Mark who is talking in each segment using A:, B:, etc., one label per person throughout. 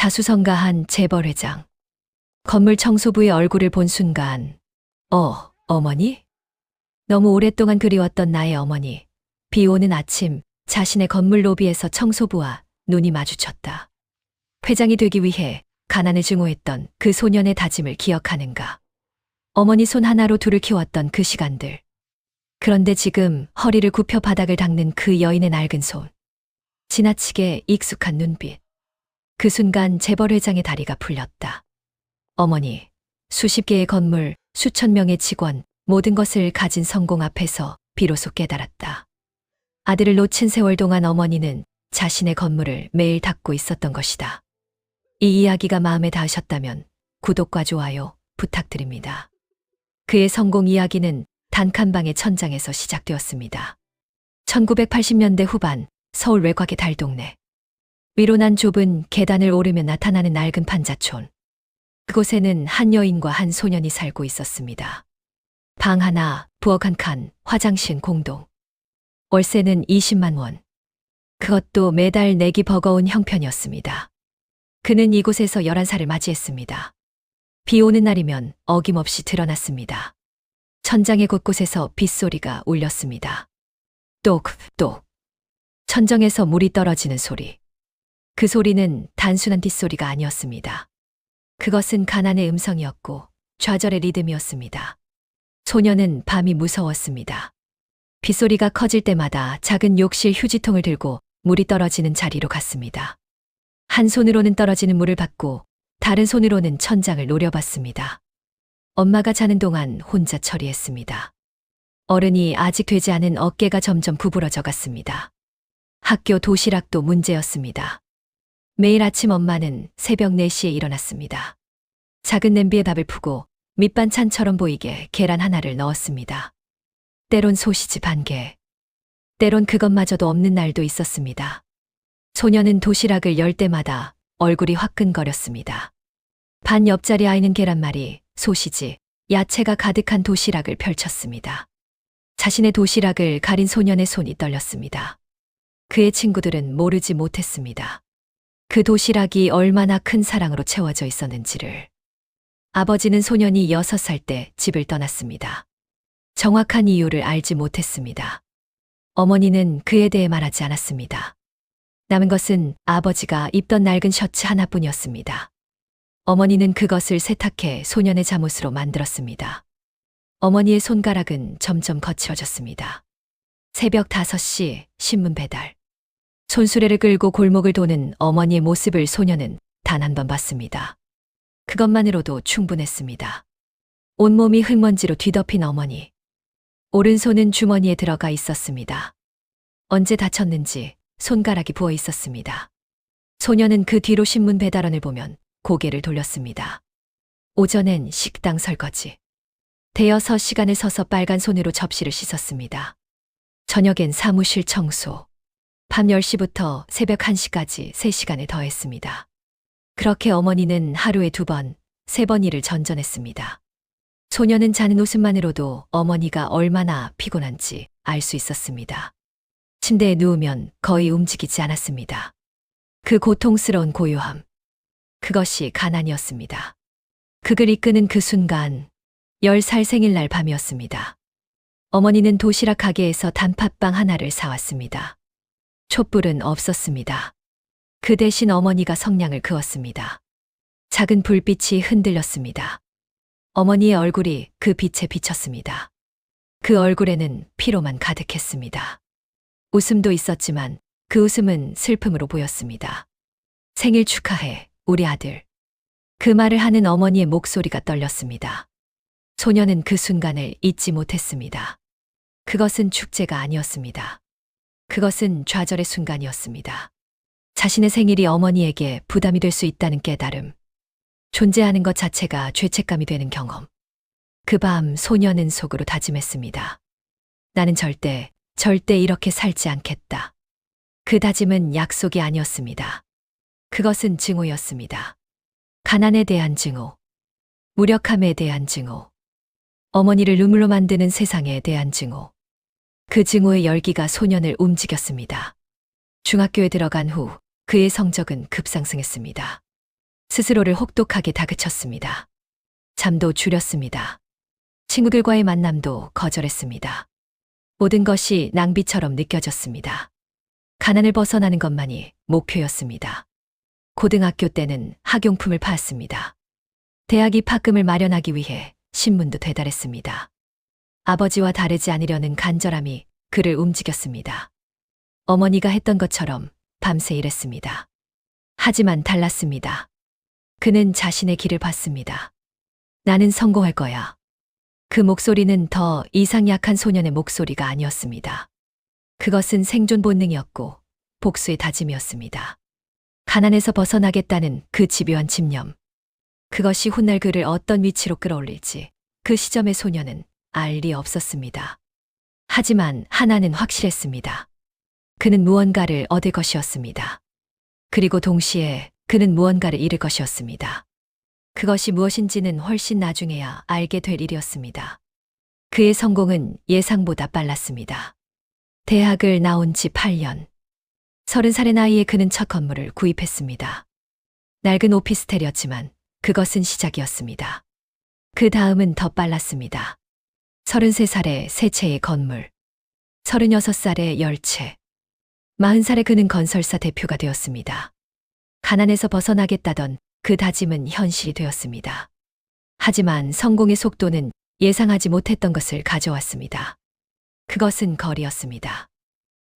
A: 자수성가한 재벌회장. 건물 청소부의 얼굴을 본 순간, 어머니? 너무 오랫동안 그리웠던 나의 어머니. 비 오는 아침, 자신의 건물 로비에서 청소부와 눈이 마주쳤다. 회장이 되기 위해 가난을 증오했던 그 소년의 다짐을 기억하는가. 어머니 손 하나로 둘을 키웠던 그 시간들. 그런데 지금 허리를 굽혀 바닥을 닦는 그 여인의 낡은 손. 지나치게 익숙한 눈빛. 그 순간 재벌회장의 다리가 풀렸다. 어머니, 수십 개의 건물, 수천 명의 직원, 모든 것을 가진 성공 앞에서 비로소 깨달았다. 아들을 놓친 세월 동안 어머니는 자신의 건물을 매일 닦고 있었던 것이다. 이 이야기가 마음에 닿으셨다면 구독과 좋아요 부탁드립니다. 그의 성공 이야기는 단칸방의 천장에서 시작되었습니다. 1980년대 후반 서울 외곽의 달동네. 위로 난 좁은 계단을 오르며 나타나는 낡은 판자촌. 그곳에는 한 여인과 한 소년이 살고 있었습니다. 방 하나, 부엌 한 칸, 화장실 공동. 월세는 20만 원. 그것도 매달 내기 버거운 형편이었습니다. 그는 이곳에서 11살을 맞이했습니다. 비 오는 날이면 어김없이 드러났습니다. 천장의 곳곳에서 빗소리가 울렸습니다. 똑똑. 천정에서 물이 떨어지는 소리. 그 소리는 단순한 빗소리가 아니었습니다. 그것은 가난의 음성이었고 좌절의 리듬이었습니다. 소녀는 밤이 무서웠습니다. 빗소리가 커질 때마다 작은 욕실 휴지통을 들고 물이 떨어지는 자리로 갔습니다. 한 손으로는 떨어지는 물을 받고 다른 손으로는 천장을 노려봤습니다. 엄마가 자는 동안 혼자 처리했습니다. 어른이 아직 되지 않은 어깨가 점점 구부러져 갔습니다. 학교 도시락도 문제였습니다. 매일 아침 엄마는 새벽 4시에 일어났습니다. 작은 냄비에 밥을 푸고 밑반찬처럼 보이게 계란 하나를 넣었습니다. 때론 소시지 반 개, 때론 그것마저도 없는 날도 있었습니다. 소녀는 도시락을 열 때마다 얼굴이 화끈거렸습니다. 반 옆자리 아이는 계란말이, 소시지, 야채가 가득한 도시락을 펼쳤습니다. 자신의 도시락을 가린 소년의 손이 떨렸습니다. 그의 친구들은 모르지 못했습니다. 그 도시락이 얼마나 큰 사랑으로 채워져 있었는지를. 아버지는 소년이 6살 때 집을 떠났습니다. 정확한 이유를 알지 못했습니다. 어머니는 그에 대해 말하지 않았습니다. 남은 것은 아버지가 입던 낡은 셔츠 하나뿐이었습니다. 어머니는 그것을 세탁해 소년의 잠옷으로 만들었습니다. 어머니의 손가락은 점점 거칠어졌습니다. 새벽 5시 신문 배달. 손수레를 끌고 골목을 도는 어머니의 모습을 소녀는 단 한 번 봤습니다. 그것만으로도 충분했습니다. 온몸이 흙먼지로 뒤덮인 어머니. 오른손은 주머니에 들어가 있었습니다. 언제 다쳤는지 손가락이 부어 있었습니다. 소녀는 그 뒤로 신문 배달원을 보면 고개를 돌렸습니다. 오전엔 식당 설거지. 대여섯 시간을 서서 빨간 손으로 접시를 씻었습니다. 저녁엔 사무실 청소. 밤 10시부터 새벽 1시까지 3시간을 더했습니다. 그렇게 어머니는 하루에 2번, 3번 일을 전전했습니다. 소녀는 자는 웃음만으로도 어머니가 얼마나 피곤한지 알 수 있었습니다. 침대에 누우면 거의 움직이지 않았습니다. 그 고통스러운 고요함. 그것이 가난이었습니다. 그를 이끄는 그 순간, 10살 생일날 밤이었습니다. 어머니는 도시락 가게에서 단팥빵 하나를 사왔습니다. 촛불은 없었습니다. 그 대신 어머니가 성냥을 그었습니다. 작은 불빛이 흔들렸습니다. 어머니의 얼굴이 그 빛에 비쳤습니다. 그 얼굴에는 피로만 가득했습니다. 웃음도 있었지만 그 웃음은 슬픔으로 보였습니다. 생일 축하해, 우리 아들. 그 말을 하는 어머니의 목소리가 떨렸습니다. 소녀는 그 순간을 잊지 못했습니다. 그것은 축제가 아니었습니다. 그것은 좌절의 순간이었습니다. 자신의 생일이 어머니에게 부담이 될 수 있다는 깨달음. 존재하는 것 자체가 죄책감이 되는 경험. 그 밤 소녀는 속으로 다짐했습니다. 나는 절대 이렇게 살지 않겠다. 그 다짐은 약속이 아니었습니다. 그것은 증오였습니다. 가난에 대한 증오. 무력함에 대한 증오. 어머니를 눈물로 만드는 세상에 대한 증오. 그 증오의 열기가 소년을 움직였습니다. 중학교에 들어간 후 그의 성적은 급상승했습니다. 스스로를 혹독하게 다그쳤습니다. 잠도 줄였습니다. 친구들과의 만남도 거절했습니다. 모든 것이 낭비처럼 느껴졌습니다. 가난을 벗어나는 것만이 목표였습니다. 고등학교 때는 학용품을 팔았습니다. 대학 입학금을 마련하기 위해 신문도 배달했습니다. 아버지와 다르지 않으려는 간절함이 그를 움직였습니다. 어머니가 했던 것처럼 밤새 일했습니다. 하지만 달랐습니다. 그는 자신의 길을 봤습니다. 나는 성공할 거야. 그 목소리는 더 이상 약한 소년의 목소리가 아니었습니다. 그것은 생존 본능이었고 복수의 다짐이었습니다. 가난에서 벗어나겠다는 그 집요한 집념. 그것이 훗날 그를 어떤 위치로 끌어올릴지 그 시점의 소년은 알 리 없었습니다. 하지만 하나는 확실했습니다. 그는 무언가를 얻을 것이었습니다. 그리고 동시에 그는 무언가를 잃을 것이었습니다. 그것이 무엇인지는 훨씬 나중에야 알게 될 일이었습니다. 그의 성공은 예상보다 빨랐습니다. 대학을 나온 지 8년. 30살의 나이에 그는 첫 건물을 구입했습니다. 낡은 오피스텔이었지만 그것은 시작이었습니다. 그 다음은 더 빨랐습니다. 33살에 세 채의 건물, 36살에 10채, 40살에 그는 건설사 대표가 되었습니다. 가난에서 벗어나겠다던 그 다짐은 현실이 되었습니다. 하지만 성공의 속도는 예상하지 못했던 것을 가져왔습니다. 그것은 거리였습니다.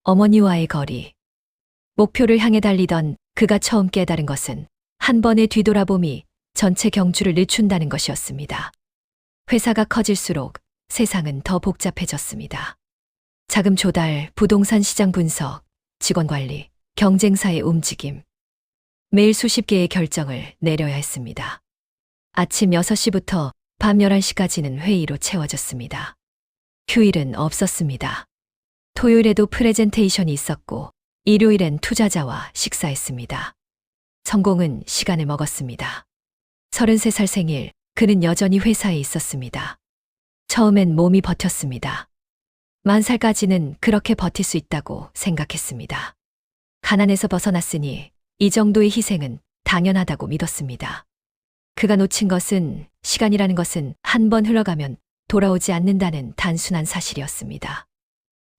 A: 어머니와의 거리. 목표를 향해 달리던 그가 처음 깨달은 것은 한 번의 뒤돌아봄이 전체 경주를 늦춘다는 것이었습니다. 회사가 커질수록 세상은 더 복잡해졌습니다. 자금 조달, 부동산 시장 분석, 직원 관리, 경쟁사의 움직임. 매일 수십 개의 결정을 내려야 했습니다. 아침 6시부터 밤 11시까지는 회의로 채워졌습니다. 휴일은 없었습니다. 토요일에도 프레젠테이션이 있었고 일요일엔 투자자와 식사했습니다. 성공은 시간을 먹었습니다. 33살 생일, 그는 여전히 회사에 있었습니다. 처음엔 몸이 버텼습니다. 40살까지는 그렇게 버틸 수 있다고 생각했습니다. 가난에서 벗어났으니 이 정도의 희생은 당연하다고 믿었습니다. 그가 놓친 것은 시간이라는 것은 한 번 흘러가면 돌아오지 않는다는 단순한 사실이었습니다.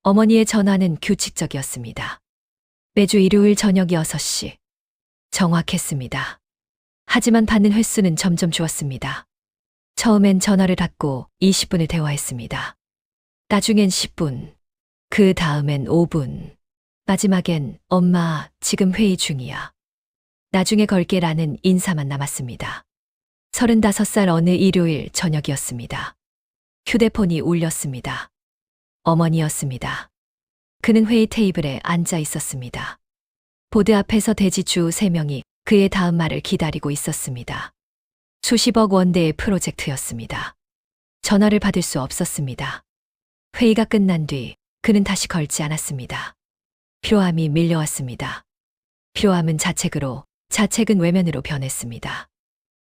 A: 어머니의 전화는 규칙적이었습니다. 매주 일요일 저녁 6시. 정확했습니다. 하지만 받는 횟수는 점점 줄었습니다. 처음엔 전화를 받고 20분을 대화했습니다. 나중엔 10분, 그 다음엔 5분, 마지막엔 엄마, 지금 회의 중이야. 나중에 걸게라는 인사만 남았습니다. 35살 어느 일요일 저녁이었습니다. 휴대폰이 울렸습니다. 어머니였습니다. 그는 회의 테이블에 앉아 있었습니다. 보드 앞에서 대지주 3명이 그의 다음 말을 기다리고 있었습니다. 수십억 원대의 프로젝트였습니다. 전화를 받을 수 없었습니다. 회의가 끝난 뒤 그는 다시 걸지 않았습니다. 피로함이 밀려왔습니다. 피로함은 자책으로, 자책은 외면으로 변했습니다.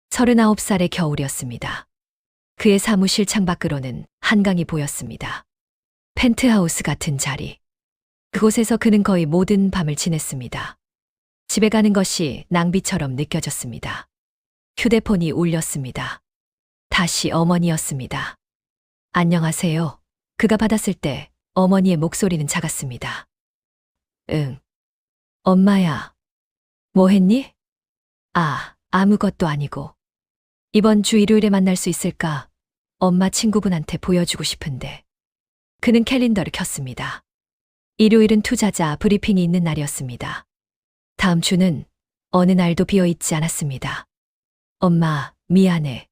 A: 39살의 겨울이었습니다. 그의 사무실 창밖으로는 한강이 보였습니다. 펜트하우스 같은 자리. 그곳에서 그는 거의 모든 밤을 지냈습니다. 집에 가는 것이 낭비처럼 느껴졌습니다. 휴대폰이 울렸습니다. 다시 어머니였습니다. 안녕하세요. 그가 받았을 때 어머니의 목소리는 작았습니다. 응. 엄마야. 뭐 했니? 아무것도 아니고. 이번 주 일요일에 만날 수 있을까? 엄마 친구분한테 보여주고 싶은데. 그는 캘린더를 켰습니다. 일요일은 투자자 브리핑이 있는 날이었습니다. 다음 주는 어느 날도 비어있지 않았습니다. 엄마, 미안해.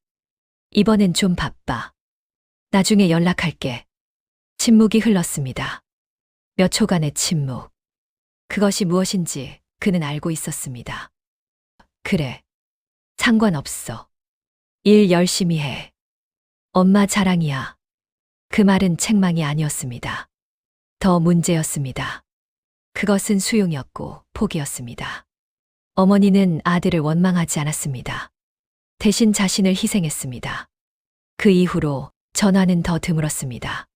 A: 이번엔 좀 바빠. 나중에 연락할게. 침묵이 흘렀습니다. 몇 초간의 침묵. 그것이 무엇인지 그는 알고 있었습니다. 그래. 상관없어. 일 열심히 해. 엄마 자랑이야. 그 말은 책망이 아니었습니다. 더 문제였습니다. 그것은 수용이었고 포기였습니다. 어머니는 아들을 원망하지 않았습니다. 대신 자신을 희생했습니다. 그 이후로 전화는 더 드물었습니다.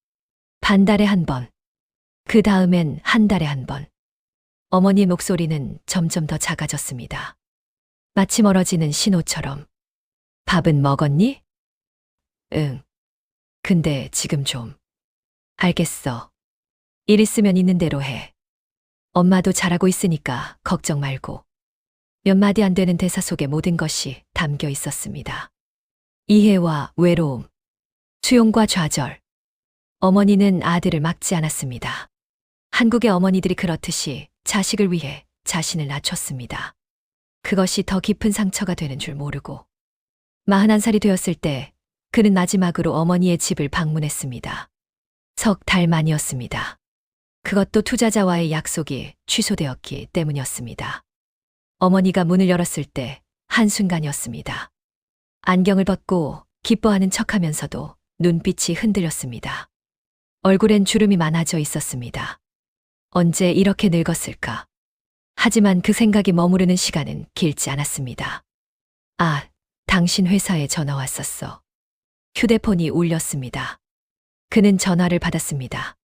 A: 반달에 한 번. 그 다음엔 한 달에 한 번. 어머니 목소리는 점점 더 작아졌습니다. 마치 멀어지는 신호처럼. 밥은 먹었니? 응. 근데 지금 좀. 알겠어. 일 있으면 있는 대로 해. 엄마도 잘하고 있으니까 걱정 말고. 몇 마디 안 되는 대사 속에 모든 것이 담겨 있었습니다. 이해와 외로움, 수용과 좌절. 어머니는 아들을 막지 않았습니다. 한국의 어머니들이 그렇듯이 자식을 위해 자신을 낮췄습니다. 그것이 더 깊은 상처가 되는 줄 모르고. 41살이 되었을 때 그는 마지막으로 어머니의 집을 방문했습니다. 석 달 만이었습니다. 그것도 투자자와의 약속이 취소되었기 때문이었습니다. 어머니가 문을 열었을 때 한순간이었습니다. 안경을 벗고 기뻐하는 척하면서도 눈빛이 흔들렸습니다. 얼굴엔 주름이 많아져 있었습니다. 언제 이렇게 늙었을까? 하지만 그 생각이 머무르는 시간은 길지 않았습니다. 아, 당신 회사에 전화 왔었어. 휴대폰이 울렸습니다. 그는 전화를 받았습니다.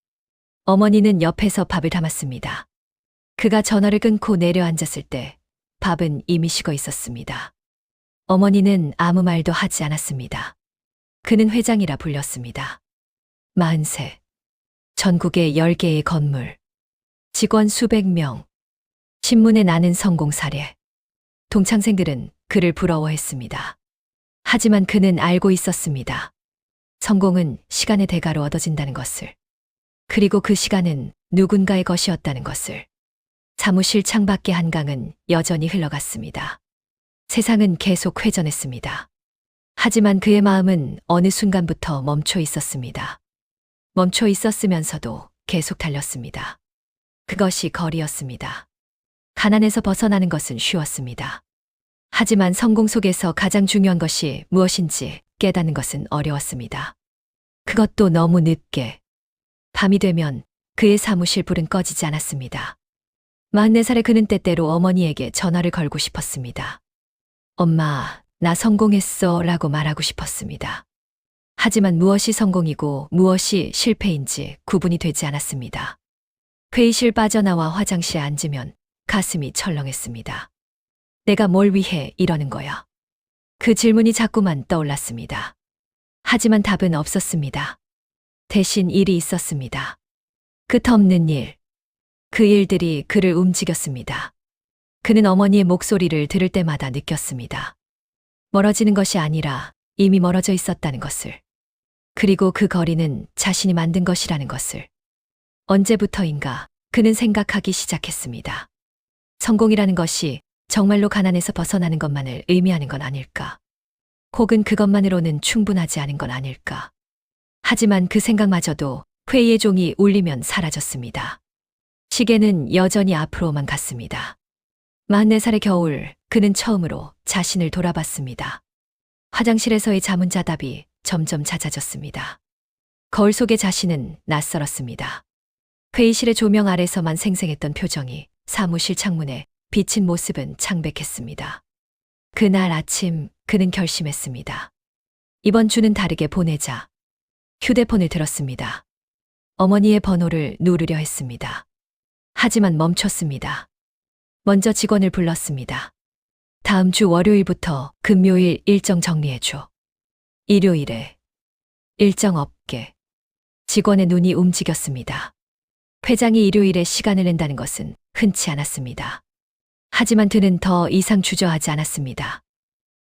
A: 어머니는 옆에서 밥을 담았습니다. 그가 전화를 끊고 내려앉았을 때 밥은 이미 식어 있었습니다. 어머니는 아무 말도 하지 않았습니다. 그는 회장이라 불렸습니다. 43. 전국에 10개의 건물. 직원 수백 명. 신문에 나는 성공 사례. 동창생들은 그를 부러워했습니다. 하지만 그는 알고 있었습니다. 성공은 시간의 대가로 얻어진다는 것을. 그리고 그 시간은 누군가의 것이었다는 것을. 사무실 창밖의 한강은 여전히 흘러갔습니다. 세상은 계속 회전했습니다. 하지만 그의 마음은 어느 순간부터 멈춰 있었습니다. 멈춰 있었으면서도 계속 달렸습니다. 그것이 거리였습니다. 가난에서 벗어나는 것은 쉬웠습니다. 하지만 성공 속에서 가장 중요한 것이 무엇인지 깨닫는 것은 어려웠습니다. 그것도 너무 늦게. 밤이 되면 그의 사무실 불은 꺼지지 않았습니다. 44살의 그는 때때로 어머니에게 전화를 걸고 싶었습니다. 엄마, 나 성공했어 라고 말하고 싶었습니다. 하지만 무엇이 성공이고 무엇이 실패인지 구분이 되지 않았습니다. 회의실 빠져나와 화장실에 앉으면 가슴이 철렁했습니다. 내가 뭘 위해 이러는 거야? 그 질문이 자꾸만 떠올랐습니다. 하지만 답은 없었습니다. 대신 일이 있었습니다. 끝없는 일. 그 일들이 그를 움직였습니다. 그는 어머니의 목소리를 들을 때마다 느꼈습니다. 멀어지는 것이 아니라 이미 멀어져 있었다는 것을. 그리고 그 거리는 자신이 만든 것이라는 것을. 언제부터인가 그는 생각하기 시작했습니다. 성공이라는 것이 정말로 가난에서 벗어나는 것만을 의미하는 건 아닐까? 혹은 그것만으로는 충분하지 않은 건 아닐까? 하지만 그 생각마저도 회의의 종이 울리면 사라졌습니다. 시계는 여전히 앞으로만 갔습니다. 44살의 겨울, 그는 처음으로 자신을 돌아봤습니다. 화장실에서의 자문자답이 점점 잦아졌습니다. 거울 속의 자신은 낯설었습니다. 회의실의 조명 아래서만 생생했던 표정이 사무실 창문에 비친 모습은 창백했습니다. 그날 아침 그는 결심했습니다. 이번 주는 다르게 보내자. 휴대폰을 들었습니다. 어머니의 번호를 누르려 했습니다. 하지만 멈췄습니다. 먼저 직원을 불렀습니다. 다음 주 월요일부터 금요일 일정 정리해줘. 일요일에 일정 없게. 직원의 눈이 움직였습니다. 회장이 일요일에 시간을 낸다는 것은 흔치 않았습니다. 하지만 그는 더 이상 주저하지 않았습니다.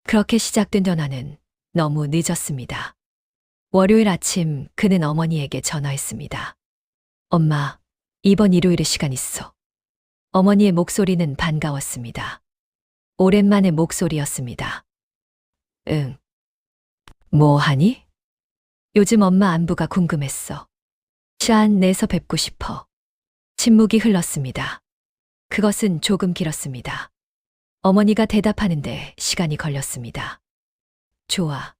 A: 그렇게 시작된 전화는 너무 늦었습니다. 월요일 아침 그는 어머니에게 전화했습니다. 엄마, 이번 일요일에 시간 있어. 어머니의 목소리는 반가웠습니다. 오랜만의 목소리였습니다. 응. 뭐 하니? 요즘 엄마 안부가 궁금했어. 시간 내서 뵙고 싶어. 침묵이 흘렀습니다. 그것은 조금 길었습니다. 어머니가 대답하는데 시간이 걸렸습니다. 좋아.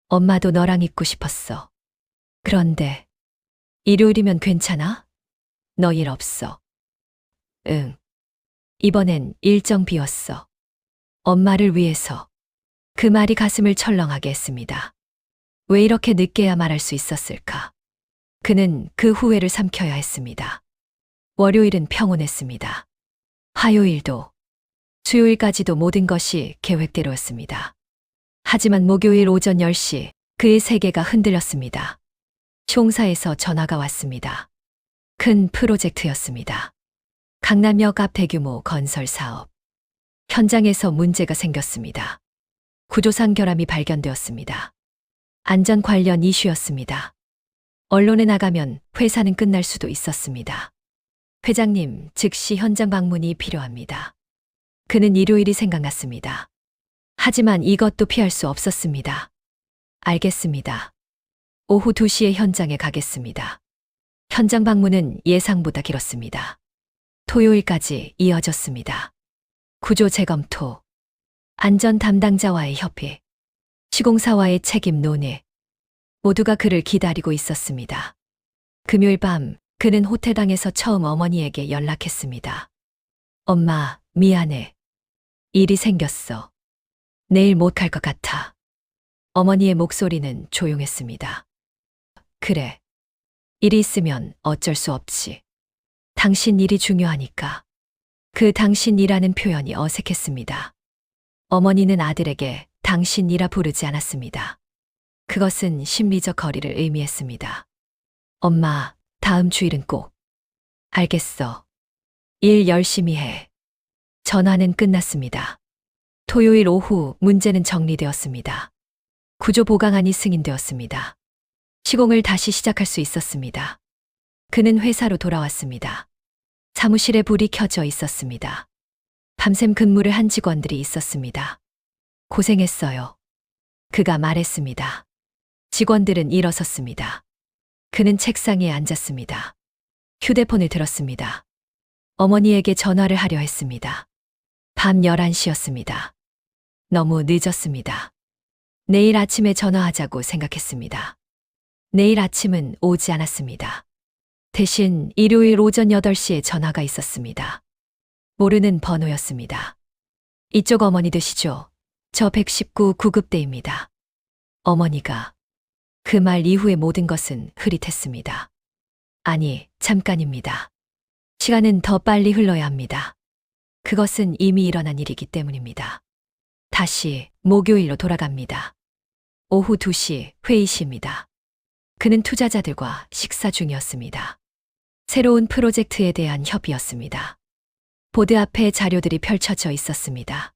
A: 엄마도 너랑 있고 싶었어. 그런데 일요일이면 괜찮아? 너 일 없어. 응. 이번엔 일정 비웠어. 엄마를 위해서. 그 말이 가슴을 철렁하게 했습니다. 왜 이렇게 늦게야 말할 수 있었을까? 그는 그 후회를 삼켜야 했습니다. 월요일은 평온했습니다. 화요일도. 수요일까지도 모든 것이 계획대로였습니다. 하지만 목요일 오전 10시 그의 세계가 흔들렸습니다. 총사에서 전화가 왔습니다. 큰 프로젝트였습니다. 강남역 앞 대규모 건설 사업. 현장에서 문제가 생겼습니다. 구조상 결함이 발견되었습니다. 안전 관련 이슈였습니다. 언론에 나가면 회사는 끝날 수도 있었습니다. 회장님, 즉시 현장 방문이 필요합니다. 그는 일요일이 생각났습니다. 하지만 이것도 피할 수 없었습니다. 알겠습니다. 오후 2시에 현장에 가겠습니다. 현장 방문은 예상보다 길었습니다. 토요일까지 이어졌습니다. 구조 재검토, 안전 담당자와의 협의, 시공사와의 책임 논의, 모두가 그를 기다리고 있었습니다. 금요일 밤 그는 호텔방에서 처음 어머니에게 연락했습니다. 엄마, 미안해. 일이 생겼어. 내일 못 갈 것 같아. 어머니의 목소리는 조용했습니다. 그래. 일이 있으면 어쩔 수 없지. 당신 일이 중요하니까. 그 당신이라는 표현이 어색했습니다. 어머니는 아들에게 당신이라 부르지 않았습니다. 그것은 심리적 거리를 의미했습니다. 엄마, 다음 주일은 꼭. 알겠어. 일 열심히 해. 전화는 끝났습니다. 토요일 오후 문제는 정리되었습니다. 구조 보강안이 승인되었습니다. 시공을 다시 시작할 수 있었습니다. 그는 회사로 돌아왔습니다. 사무실에 불이 켜져 있었습니다. 밤샘 근무를 한 직원들이 있었습니다. 고생했어요. 그가 말했습니다. 직원들은 일어섰습니다. 그는 책상에 앉았습니다. 휴대폰을 들었습니다. 어머니에게 전화를 하려 했습니다. 밤 11시였습니다. 너무 늦었습니다. 내일 아침에 전화하자고 생각했습니다. 내일 아침은 오지 않았습니다. 대신 일요일 오전 8시에 전화가 있었습니다. 모르는 번호였습니다. 이쪽 어머니 되시죠? 저 119 구급대입니다. 어머니가. 그 말 이후의 모든 것은 흐릿했습니다. 아니, 잠깐입니다. 시간은 더 빨리 흘러야 합니다. 그것은 이미 일어난 일이기 때문입니다. 다시 목요일로 돌아갑니다. 오후 2시 회의실입니다. 그는 투자자들과 식사 중이었습니다. 새로운 프로젝트에 대한 협의였습니다. 보드 앞에 자료들이 펼쳐져 있었습니다.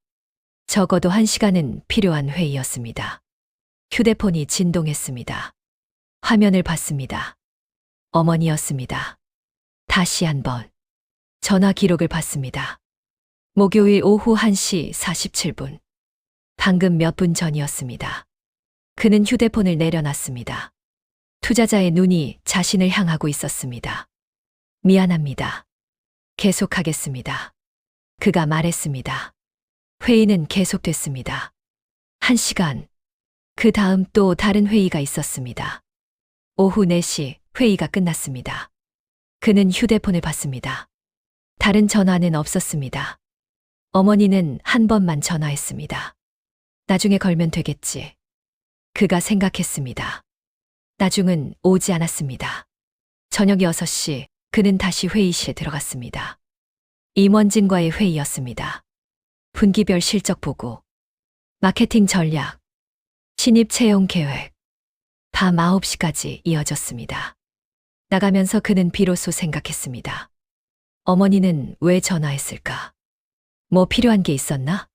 A: 적어도 1시간은 필요한 회의였습니다. 휴대폰이 진동했습니다. 화면을 봤습니다. 어머니였습니다. 다시 한번 전화 기록을 봤습니다. 목요일 오후 1시 47분. 방금 몇 분 전이었습니다. 그는 휴대폰을 내려놨습니다. 투자자의 눈이 자신을 향하고 있었습니다. 미안합니다. 계속하겠습니다. 그가 말했습니다. 회의는 계속됐습니다. 1시간. 그 다음 또 다른 회의가 있었습니다. 오후 4시 회의가 끝났습니다. 그는 휴대폰을 봤습니다. 다른 전화는 없었습니다. 어머니는 한 번만 전화했습니다. 나중에 걸면 되겠지. 그가 생각했습니다. 나중은 오지 않았습니다. 저녁 6시 그는 다시 회의실에 들어갔습니다. 임원진과의 회의였습니다. 분기별 실적 보고, 마케팅 전략, 신입 채용 계획, 밤 9시까지 이어졌습니다. 나가면서 그는 비로소 생각했습니다. 어머니는 왜 전화했을까? 뭐 필요한 게 있었나?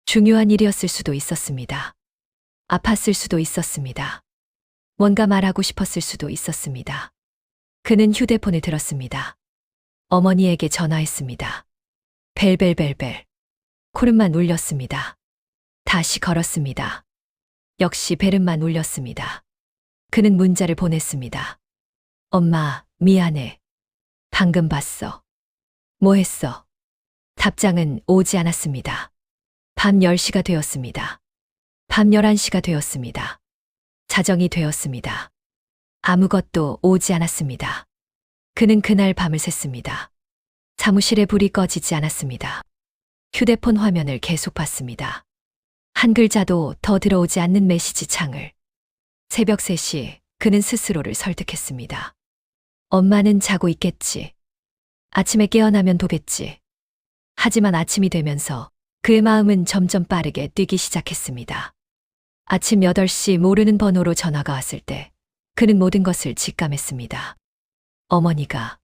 A: 중요한 일이었을 수도 있었습니다. 아팠을 수도 있었습니다. 뭔가 말하고 싶었을 수도 있었습니다. 그는 휴대폰을 들었습니다. 어머니에게 전화했습니다. 벨벨벨벨. 코름만 울렸습니다. 다시 걸었습니다. 역시 벨음만 울렸습니다. 그는 문자를 보냈습니다. 엄마, 미안해. 방금 봤어. 뭐 했어? 답장은 오지 않았습니다. 밤 10시가 되었습니다. 밤 11시가 되었습니다. 자정이 되었습니다. 아무것도 오지 않았습니다. 그는 그날 밤을 샜습니다. 사무실에 불이 꺼지지 않았습니다. 휴대폰 화면을 계속 봤습니다. 한 글자도 더 들어오지 않는 메시지 창을. 새벽 3시 그는 스스로를 설득했습니다. 엄마는 자고 있겠지. 아침에 깨어나면 보겠지. 하지만 아침이 되면서 그의 마음은 점점 빠르게 뛰기 시작했습니다. 아침 8시 모르는 번호로 전화가 왔을 때 그는 모든 것을 직감했습니다. 어머니가.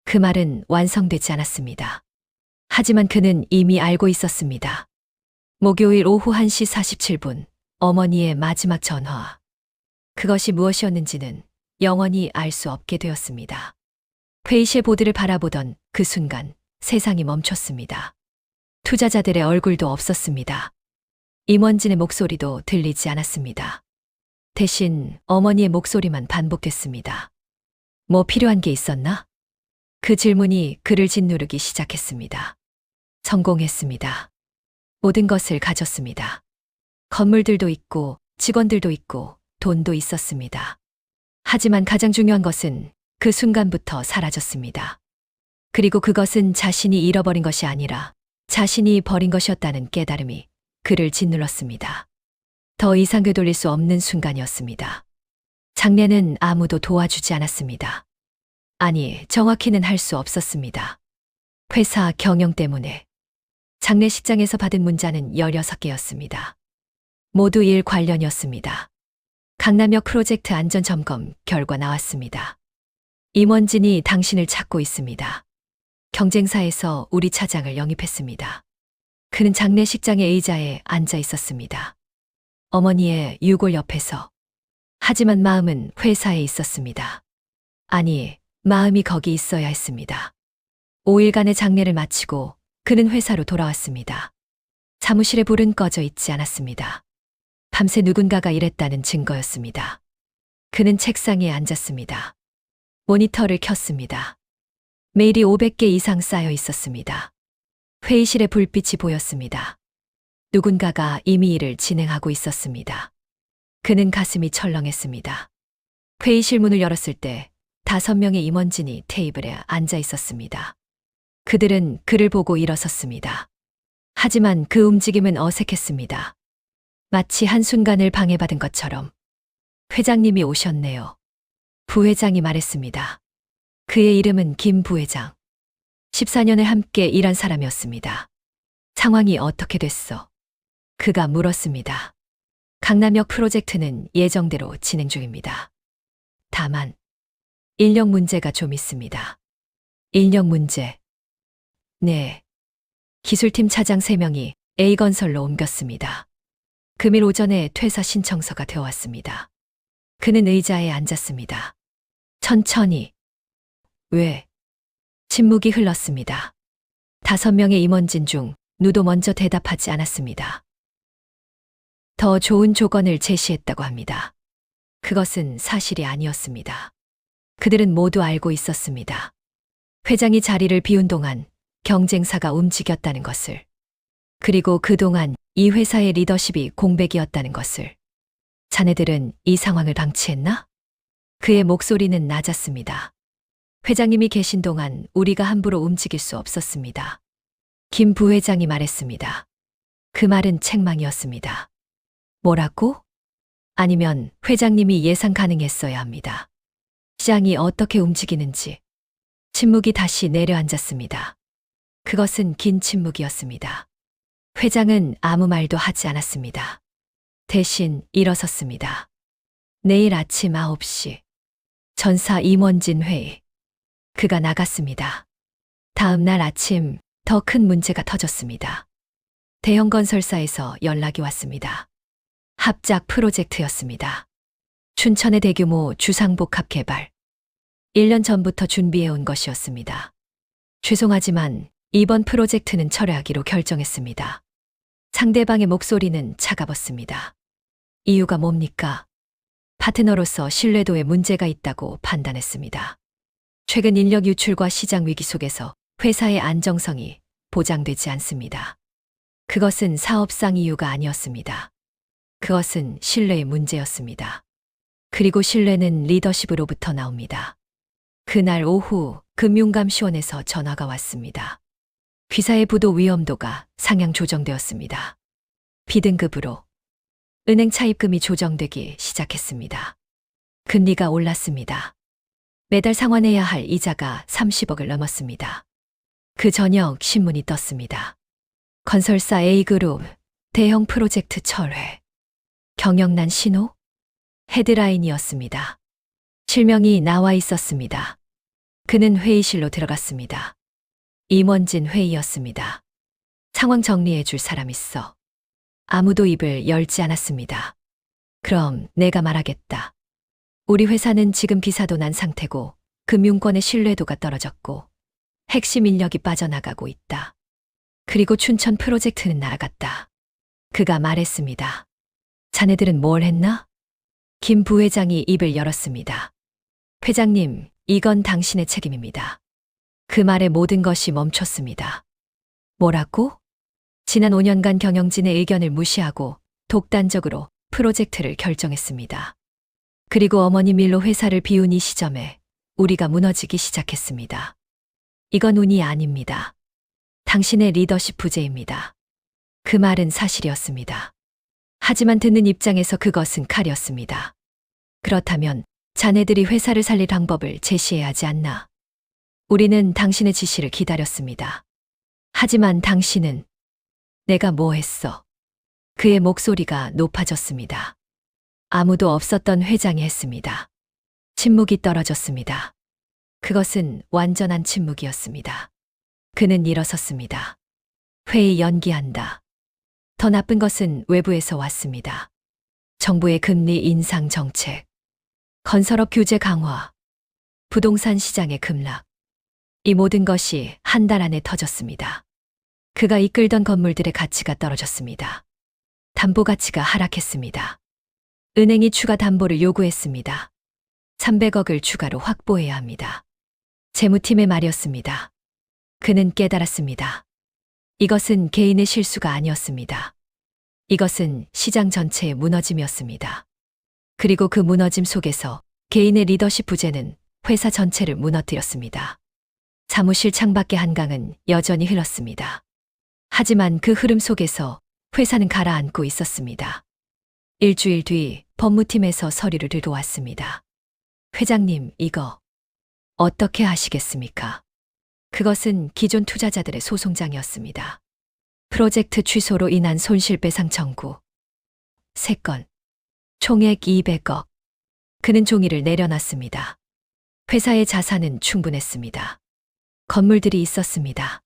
A: 그 말은 완성되지 않았습니다. 하지만 그는 이미 알고 있었습니다. 목요일 오후 1시 47분, 어머니의 마지막 전화. 그것이 무엇이었는지는 영원히 알 수 없게 되었습니다. 회의실 보드를 바라보던 그 순간 세상이 멈췄습니다. 투자자들의 얼굴도 없었습니다. 임원진의 목소리도 들리지 않았습니다. 대신 어머니의 목소리만 반복됐습니다. 뭐 필요한 게 있었나? 그 질문이 그를 짓누르기 시작했습니다. 성공했습니다. 모든 것을 가졌습니다. 건물들도 있고 직원들도 있고 돈도 있었습니다. 하지만 가장 중요한 것은 그 순간부터 사라졌습니다. 그리고 그것은 자신이 잃어버린 것이 아니라 자신이 버린 것이었다는 깨달음이 그를 짓눌렀습니다. 더 이상 되돌릴 수 없는 순간이었습니다. 장례는 아무도 도와주지 않았습니다. 아니, 정확히는 할 수 없었습니다. 회사 경영 때문에. 장례식장에서 받은 문자는 16개였습니다. 모두 일 관련이었습니다. 강남역 프로젝트 안전점검 결과 나왔습니다. 임원진이 당신을 찾고 있습니다. 경쟁사에서 우리 차장을 영입했습니다. 그는 장례식장의 의자에 앉아 있었습니다. 어머니의 유골 옆에서. 하지만 마음은 회사에 있었습니다. 아니, 마음이 거기 있어야 했습니다. 5일간의 장례를 마치고 그는 회사로 돌아왔습니다. 사무실에 불은 꺼져 있지 않았습니다. 밤새 누군가가 일했다는 증거였습니다. 그는 책상에 앉았습니다. 모니터를 켰습니다. 메일이 500개 이상 쌓여 있었습니다. 회의실에 불빛이 보였습니다. 누군가가 이미 일을 진행하고 있었습니다. 그는 가슴이 철렁했습니다. 회의실 문을 열었을 때 5명의 임원진이 테이블에 앉아 있었습니다. 그들은 그를 보고 일어섰습니다. 하지만 그 움직임은 어색했습니다. 마치 한순간을 방해받은 것처럼. 회장님이 오셨네요. 부회장이 말했습니다. 그의 이름은 김 부회장. 14년을 함께 일한 사람이었습니다. 상황이 어떻게 됐어? 그가 물었습니다. 강남역 프로젝트는 예정대로 진행 중입니다. 다만 인력 문제가 좀 있습니다. 인력 문제. 네. 기술팀 차장 3명이 A건설로 옮겼습니다. 금일 오전에 퇴사 신청서가 되어왔습니다. 그는 의자에 앉았습니다. 천천히. 왜? 침묵이 흘렀습니다. 5명의 임원진 중 누도 먼저 대답하지 않았습니다. 더 좋은 조건을 제시했다고 합니다. 그것은 사실이 아니었습니다. 그들은 모두 알고 있었습니다. 회장이 자리를 비운 동안 경쟁사가 움직였다는 것을. 그리고 그동안 이 회사의 리더십이 공백이었다는 것을. 자네들은 이 상황을 방치했나? 그의 목소리는 낮았습니다. 회장님이 계신 동안 우리가 함부로 움직일 수 없었습니다. 김 부회장이 말했습니다. 그 말은 책망이었습니다. 뭐라고? 아니면 회장님이 예상 가능했어야 합니다. 시장이 어떻게 움직이는지. 침묵이 다시 내려앉았습니다. 그것은 긴 침묵이었습니다. 회장은 아무 말도 하지 않았습니다. 대신 일어섰습니다. 내일 아침 9시. 전사 임원진 회의. 그가 나갔습니다. 다음 날 아침 더 큰 문제가 터졌습니다. 대형 건설사에서 연락이 왔습니다. 합작 프로젝트였습니다. 춘천의 대규모 주상복합 개발. 1년 전부터 준비해온 것이었습니다. 죄송하지만 이번 프로젝트는 철회하기로 결정했습니다. 상대방의 목소리는 차가웠습니다. 이유가 뭡니까? 파트너로서 신뢰도에 문제가 있다고 판단했습니다. 최근 인력 유출과 시장 위기 속에서 회사의 안정성이 보장되지 않습니다. 그것은 사업상 이유가 아니었습니다. 그것은 신뢰의 문제였습니다. 그리고 신뢰는 리더십으로부터 나옵니다. 그날 오후 금융감시원에서 전화가 왔습니다. 귀사의 부도 위험도가 상향 조정되었습니다. B등급으로. 은행 차입금이 조정되기 시작했습니다. 금리가 올랐습니다. 매달 상환해야 할 이자가 30억을 넘었습니다. 그 저녁 신문이 떴습니다. 건설사 A그룹 대형 프로젝트 철회. 경영난 신호? 헤드라인이었습니다. 실명이 나와 있었습니다. 그는 회의실로 들어갔습니다. 임원진 회의였습니다. 상황 정리해 줄 사람 있어. 아무도 입을 열지 않았습니다. 그럼 내가 말하겠다. 우리 회사는 지금 기사도 난 상태고 금융권의 신뢰도가 떨어졌고 핵심 인력이 빠져나가고 있다. 그리고 춘천 프로젝트는 날아갔다. 그가 말했습니다. 자네들은 뭘 했나? 김 부회장이 입을 열었습니다. 회장님, 이건 당신의 책임입니다. 그 말에 모든 것이 멈췄습니다. 뭐라고? 지난 5년간 경영진의 의견을 무시하고 독단적으로 프로젝트를 결정했습니다. 그리고 어머니 밀로 회사를 비운 이 시점에 우리가 무너지기 시작했습니다. 이건 운이 아닙니다. 당신의 리더십 부재입니다. 그 말은 사실이었습니다. 하지만 듣는 입장에서 그것은 칼이었습니다. 그렇다면 자네들이 회사를 살릴 방법을 제시해야 하지 않나? 우리는 당신의 지시를 기다렸습니다. 하지만 당신은 내가 뭐 했어? 그의 목소리가 높아졌습니다. 아무도 없었던 회장이 했습니다. 침묵이 떨어졌습니다. 그것은 완전한 침묵이었습니다. 그는 일어섰습니다. 회의 연기한다. 더 나쁜 것은 외부에서 왔습니다. 정부의 금리 인상 정책, 건설업 규제 강화, 부동산 시장의 급락. 이 모든 것이 한 달 안에 터졌습니다. 그가 이끌던 건물들의 가치가 떨어졌습니다. 담보 가치가 하락했습니다. 은행이 추가 담보를 요구했습니다. 300억을 추가로 확보해야 합니다. 재무팀의 말이었습니다. 그는 깨달았습니다. 이것은 개인의 실수가 아니었습니다. 이것은 시장 전체의 무너짐이었습니다. 그리고 그 무너짐 속에서 개인의 리더십 부재는 회사 전체를 무너뜨렸습니다. 사무실 창밖의 한강은 여전히 흘렀습니다. 하지만 그 흐름 속에서 회사는 가라앉고 있었습니다. 일주일 뒤 법무팀에서 서류를 들어왔습니다. 회장님, 이거 어떻게 하시겠습니까? 그것은 기존 투자자들의 소송장이었습니다. 프로젝트 취소로 인한 손실배상 청구. 3건. 총액 200억. 그는 종이를 내려놨습니다. 회사의 자산은 충분했습니다. 건물들이 있었습니다.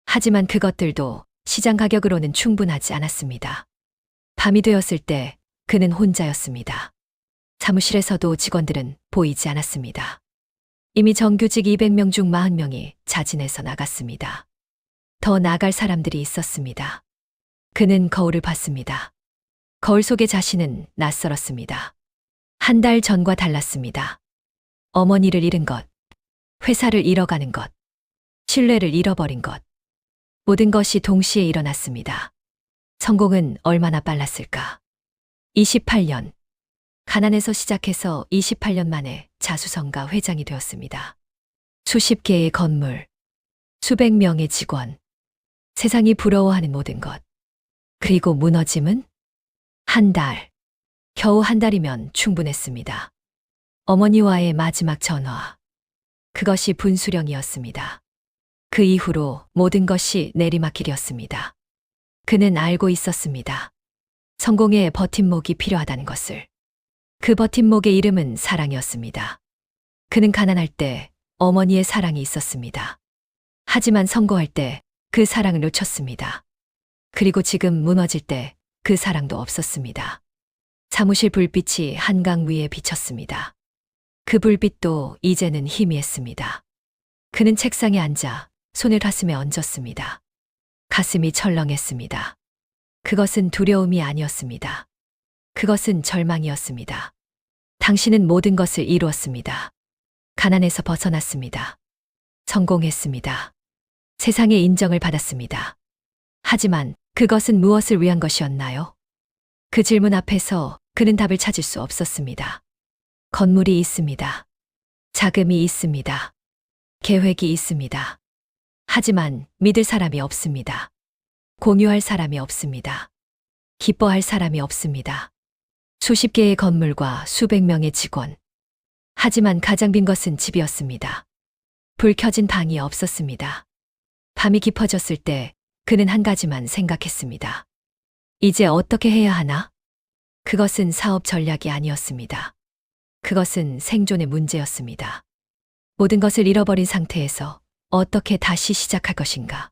A: 하지만 그것들도 시장 가격으로는 충분하지 않았습니다. 밤이 되었을 때 그는 혼자였습니다. 사무실에서도 직원들은 보이지 않았습니다. 이미 정규직 200명 중 40명이 자진해서 나갔습니다. 더 나갈 사람들이 있었습니다. 그는 거울을 봤습니다. 거울 속의 자신은 낯설었습니다. 한 달 전과 달랐습니다. 어머니를 잃은 것, 회사를 잃어가는 것, 신뢰를 잃어버린 것. 모든 것이 동시에 일어났습니다. 성공은 얼마나 빨랐을까? 28년. 가난에서 시작해서 28년 만에 자수성가 회장이 되었습니다. 수십 개의 건물, 수백 명의 직원, 세상이 부러워하는 모든 것. 그리고 무너짐은? 한 달. 겨우 한 달이면 충분했습니다. 어머니와의 마지막 전화. 그것이 분수령이었습니다. 그 이후로 모든 것이 내리막길이었습니다. 그는 알고 있었습니다. 성공에 버팀목이 필요하다는 것을. 그 버팀목의 이름은 사랑이었습니다. 그는 가난할 때 어머니의 사랑이 있었습니다. 하지만 성공할 때 그 사랑을 놓쳤습니다. 그리고 지금 무너질 때 그 사랑도 없었습니다. 사무실 불빛이 한강 위에 비쳤습니다. 그 불빛도 이제는 희미했습니다. 그는 책상에 앉아 손을 가슴에 얹었습니다. 가슴이 철렁했습니다. 그것은 두려움이 아니었습니다. 그것은 절망이었습니다. 당신은 모든 것을 이루었습니다. 가난에서 벗어났습니다. 성공했습니다. 세상의 인정을 받았습니다. 하지만 그것은 무엇을 위한 것이었나요? 그 질문 앞에서 그는 답을 찾을 수 없었습니다. 건물이 있습니다. 자금이 있습니다. 계획이 있습니다. 하지만 믿을 사람이 없습니다. 공유할 사람이 없습니다. 기뻐할 사람이 없습니다. 수십 개의 건물과 수백 명의 직원. 하지만 가장 빈 것은 집이었습니다. 불 켜진 방이 없었습니다. 밤이 깊어졌을 때 그는 한 가지만 생각했습니다. 이제 어떻게 해야 하나? 그것은 사업 전략이 아니었습니다. 그것은 생존의 문제였습니다. 모든 것을 잃어버린 상태에서 어떻게 다시 시작할 것인가?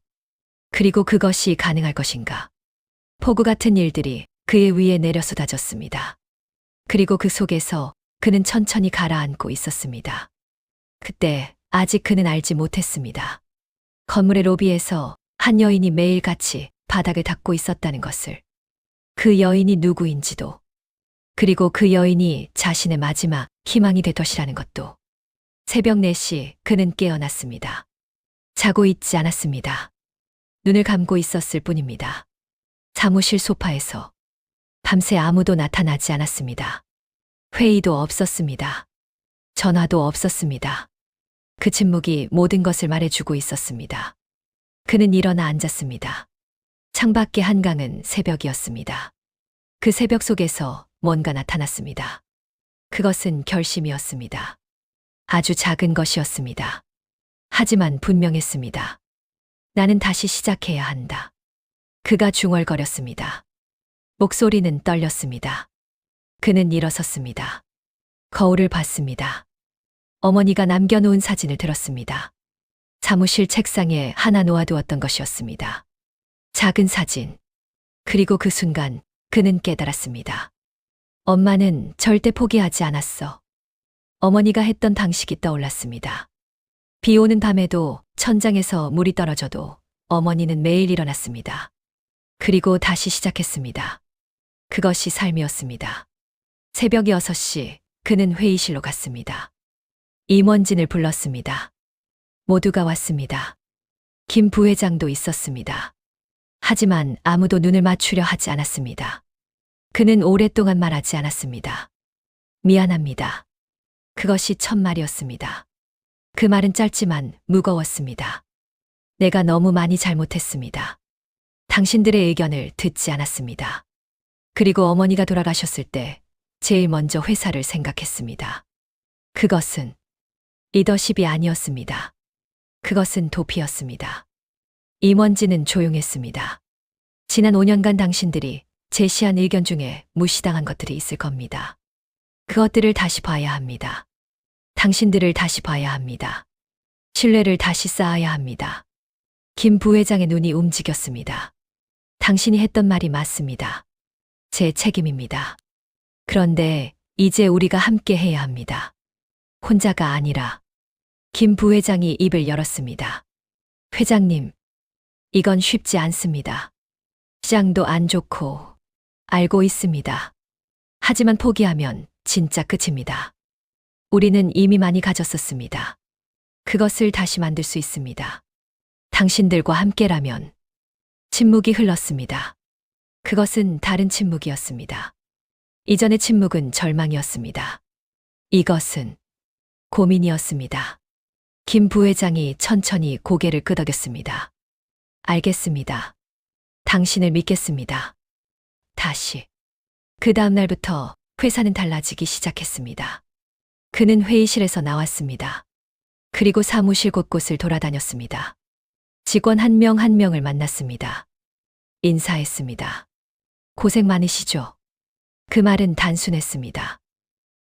A: 그리고 그것이 가능할 것인가? 폭우 같은 일들이 그의 위에 내려 쏟아졌습니다. 그리고 그 속에서 그는 천천히 가라앉고 있었습니다. 그때 아직 그는 알지 못했습니다. 건물의 로비에서 한 여인이 매일같이 바닥을 닦고 있었다는 것을. 그 여인이 누구인지도. 그리고 그 여인이 자신의 마지막 희망이 될 것이라는 것도. 새벽 4시 그는 깨어났습니다. 자고 있지 않았습니다. 눈을 감고 있었을 뿐입니다. 사무실 소파에서 밤새 아무도 나타나지 않았습니다. 회의도 없었습니다. 전화도 없었습니다. 그 침묵이 모든 것을 말해주고 있었습니다. 그는 일어나 앉았습니다. 창밖의 한강은 새벽이었습니다. 그 새벽 속에서 뭔가 나타났습니다. 그것은 결심이었습니다. 아주 작은 것이었습니다. 하지만 분명했습니다. 나는 다시 시작해야 한다. 그가 중얼거렸습니다. 목소리는 떨렸습니다. 그는 일어섰습니다. 거울을 봤습니다. 어머니가 남겨놓은 사진을 들었습니다. 사무실 책상에 하나 놓아두었던 것이었습니다. 작은 사진. 그리고 그 순간 그는 깨달았습니다. 엄마는 절대 포기하지 않았어. 어머니가 했던 방식이 떠올랐습니다. 비 오는 밤에도 천장에서 물이 떨어져도 어머니는 매일 일어났습니다. 그리고 다시 시작했습니다. 그것이 삶이었습니다. 새벽 6시 그는 회의실로 갔습니다. 임원진을 불렀습니다. 모두가 왔습니다. 김 부회장도 있었습니다. 하지만 아무도 눈을 맞추려 하지 않았습니다. 그는 오랫동안 말하지 않았습니다. 미안합니다. 그것이 첫 말이었습니다. 그 말은 짧지만 무거웠습니다. 내가 너무 많이 잘못했습니다. 당신들의 의견을 듣지 않았습니다. 그리고 어머니가 돌아가셨을 때 제일 먼저 회사를 생각했습니다. 그것은 리더십이 아니었습니다. 그것은 도피였습니다. 임원진은 조용했습니다. 지난 5년간 당신들이 제시한 의견 중에 무시당한 것들이 있을 겁니다. 그것들을 다시 봐야 합니다. 당신들을 다시 봐야 합니다. 신뢰를 다시 쌓아야 합니다. 김 부회장의 눈이 움직였습니다. 당신이 했던 말이 맞습니다. 제 책임입니다. 그런데 이제 우리가 함께 해야 합니다. 혼자가 아니라. 김 부회장이 입을 열었습니다. 회장님, 이건 쉽지 않습니다. 시장도 안 좋고 알고 있습니다. 하지만 포기하면 진짜 끝입니다. 우리는 이미 많이 가졌었습니다. 그것을 다시 만들 수 있습니다. 당신들과 함께라면. 침묵이 흘렀습니다. 그것은 다른 침묵이었습니다. 이전의 침묵은 절망이었습니다. 이것은 고민이었습니다. 김 부회장이 천천히 고개를 끄덕였습니다. 알겠습니다. 당신을 믿겠습니다. 다시. 그 다음 날부터 회사는 달라지기 시작했습니다. 그는 회의실에서 나왔습니다. 그리고 사무실 곳곳을 돌아다녔습니다. 직원 한 명 한 명을 만났습니다. 인사했습니다. 고생 많으시죠? 그 말은 단순했습니다.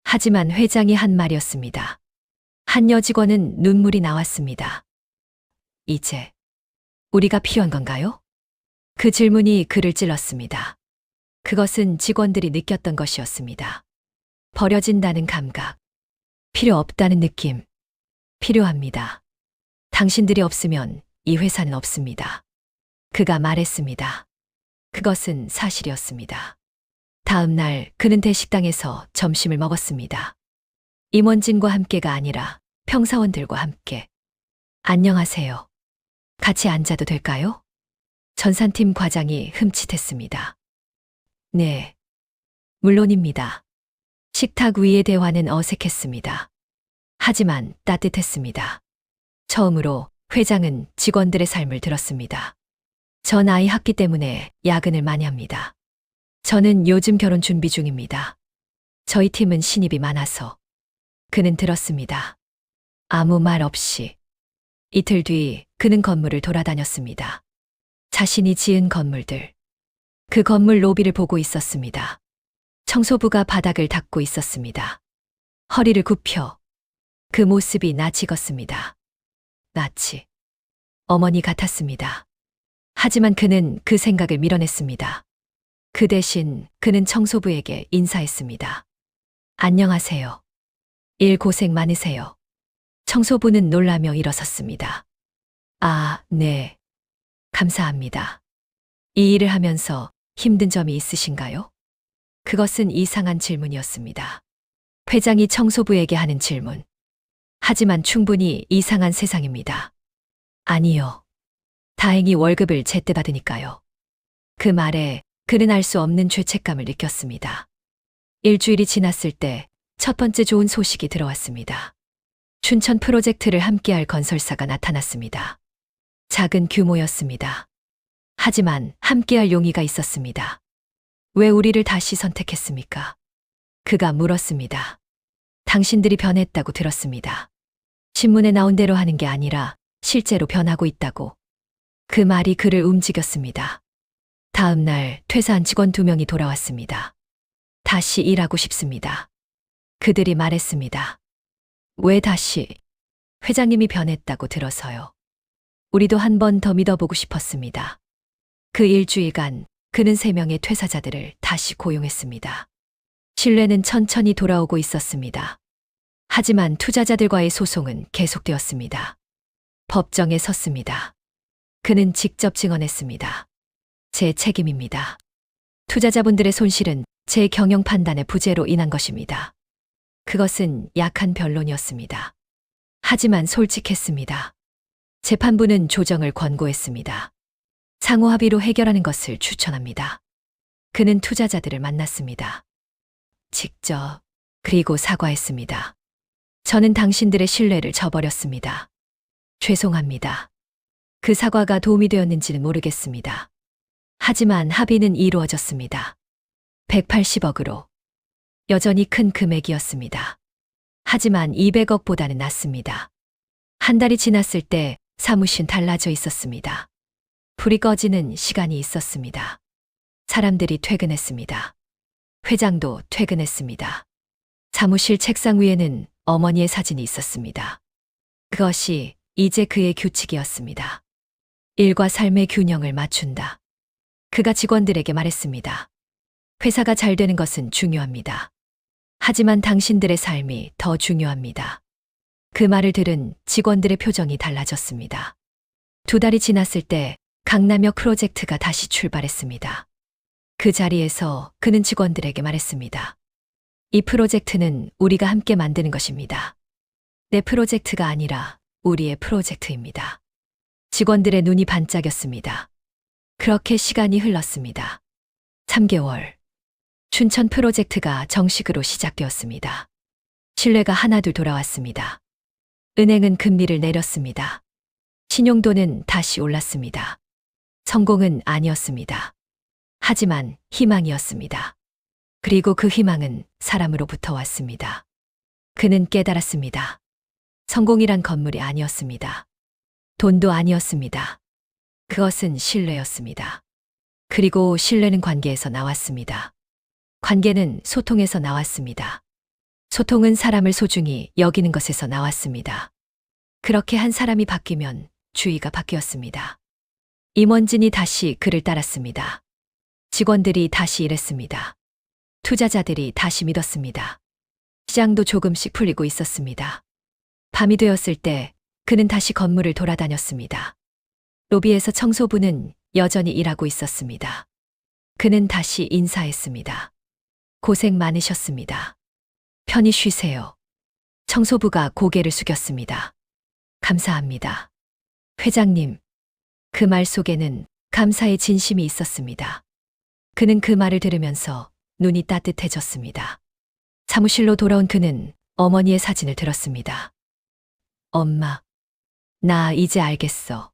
A: 하지만 회장이 한 말이었습니다. 한 여직원은 눈물이 나왔습니다. 이제 우리가 필요한 건가요? 그 질문이 그를 찔렀습니다. 그것은 직원들이 느꼈던 것이었습니다. 버려진다는 감각. 필요 없다는 느낌. 필요합니다. 당신들이 없으면 이 회사는 없습니다. 그가 말했습니다. 그것은 사실이었습니다. 다음 날 그는 대식당에서 점심을 먹었습니다. 임원진과 함께가 아니라 평사원들과 함께. 안녕하세요. 같이 앉아도 될까요? 전산팀 과장이 흠칫했습니다. 네. 물론입니다. 식탁 위의 대화는 어색했습니다. 하지만 따뜻했습니다. 처음으로 회장은 직원들의 삶을 들었습니다. 전 아이 학기 때문에 야근을 많이 합니다. 저는 요즘 결혼 준비 중입니다. 저희 팀은 신입이 많아서. 그는 들었습니다. 아무 말 없이. 이틀 뒤 그는 건물을 돌아다녔습니다. 자신이 지은 건물들. 그 건물 로비를 보고 있었습니다. 청소부가 바닥을 닦고 있었습니다. 허리를 굽혀 그 모습이 낯익었습니다. 낯이 어머니 같았습니다. 하지만 그는 그 생각을 밀어냈습니다. 그 대신 그는 청소부에게 인사했습니다. 안녕하세요. 일 고생 많으세요. 청소부는 놀라며 일어섰습니다. 아, 네. 감사합니다. 이 일을 하면서 힘든 점이 있으신가요? 그것은 이상한 질문이었습니다. 회장이 청소부에게 하는 질문. 하지만 충분히 이상한 세상입니다. 아니요. 다행히 월급을 제때 받으니까요. 그 말에 그는 알 수 없는 죄책감을 느꼈습니다. 일주일이 지났을 때 첫 번째 좋은 소식이 들어왔습니다. 춘천 프로젝트를 함께할 건설사가 나타났습니다. 작은 규모였습니다. 하지만 함께할 용의가 있었습니다. 왜 우리를 다시 선택했습니까? 그가 물었습니다. 당신들이 변했다고 들었습니다. 신문에 나온 대로 하는 게 아니라 실제로 변하고 있다고. 그 말이 그를 움직였습니다. 다음 날 퇴사한 직원 2명이 돌아왔습니다. 다시 일하고 싶습니다. 그들이 말했습니다. 왜 다시? 회장님이 변했다고 들어서요. 우리도 한 번 더 믿어보고 싶었습니다. 그 일주일간 그는 3명의 퇴사자들을 다시 고용했습니다. 신뢰는 천천히 돌아오고 있었습니다. 하지만 투자자들과의 소송은 계속되었습니다. 법정에 섰습니다. 그는 직접 증언했습니다. 제 책임입니다. 투자자분들의 손실은 제 경영 판단의 부재로 인한 것입니다. 그것은 약한 변론이었습니다. 하지만 솔직했습니다. 재판부는 조정을 권고했습니다. 상호 합의로 해결하는 것을 추천합니다. 그는 투자자들을 만났습니다. 직접, 그리고 사과했습니다. 저는 당신들의 신뢰를 저버렸습니다. 죄송합니다. 그 사과가 도움이 되었는지는 모르겠습니다. 하지만 합의는 이루어졌습니다. 180억으로. 여전히 큰 금액이었습니다. 하지만 200억보다는 낮습니다. 한 달이 지났을 때 사무실 달라져 있었습니다. 불이 꺼지는 시간이 있었습니다. 사람들이 퇴근했습니다. 회장도 퇴근했습니다. 사무실 책상 위에는 어머니의 사진이 있었습니다. 그것이 이제 그의 규칙이었습니다. 일과 삶의 균형을 맞춘다. 그가 직원들에게 말했습니다. 회사가 잘 되는 것은 중요합니다. 하지만 당신들의 삶이 더 중요합니다. 그 말을 들은 직원들의 표정이 달라졌습니다. 2달이 지났을 때 강남역 프로젝트가 다시 출발했습니다. 그 자리에서 그는 직원들에게 말했습니다. 이 프로젝트는 우리가 함께 만드는 것입니다. 내 프로젝트가 아니라 우리의 프로젝트입니다. 직원들의 눈이 반짝였습니다. 그렇게 시간이 흘렀습니다. 3개월. 춘천 프로젝트가 정식으로 시작되었습니다. 신뢰가 하나둘 돌아왔습니다. 은행은 금리를 내렸습니다. 신용도는 다시 올랐습니다. 성공은 아니었습니다. 하지만 희망이었습니다. 그리고 그 희망은 사람으로부터 왔습니다. 그는 깨달았습니다. 성공이란 건물이 아니었습니다. 돈도 아니었습니다. 그것은 신뢰였습니다. 그리고 신뢰는 관계에서 나왔습니다. 관계는 소통에서 나왔습니다. 소통은 사람을 소중히 여기는 것에서 나왔습니다. 그렇게 한 사람이 바뀌면 주위가 바뀌었습니다. 임원진이 다시 그를 따랐습니다. 직원들이 다시 일했습니다. 투자자들이 다시 믿었습니다. 시장도 조금씩 풀리고 있었습니다. 밤이 되었을 때 그는 다시 건물을 돌아다녔습니다. 로비에서 청소부는 여전히 일하고 있었습니다. 그는 다시 인사했습니다. 고생 많으셨습니다. 편히 쉬세요. 청소부가 고개를 숙였습니다. 감사합니다. 회장님. 그 말 속에는 감사의 진심이 있었습니다. 그는 그 말을 들으면서 눈이 따뜻해졌습니다. 사무실로 돌아온 그는 어머니의 사진을 들었습니다. 엄마, 나 이제 알겠어.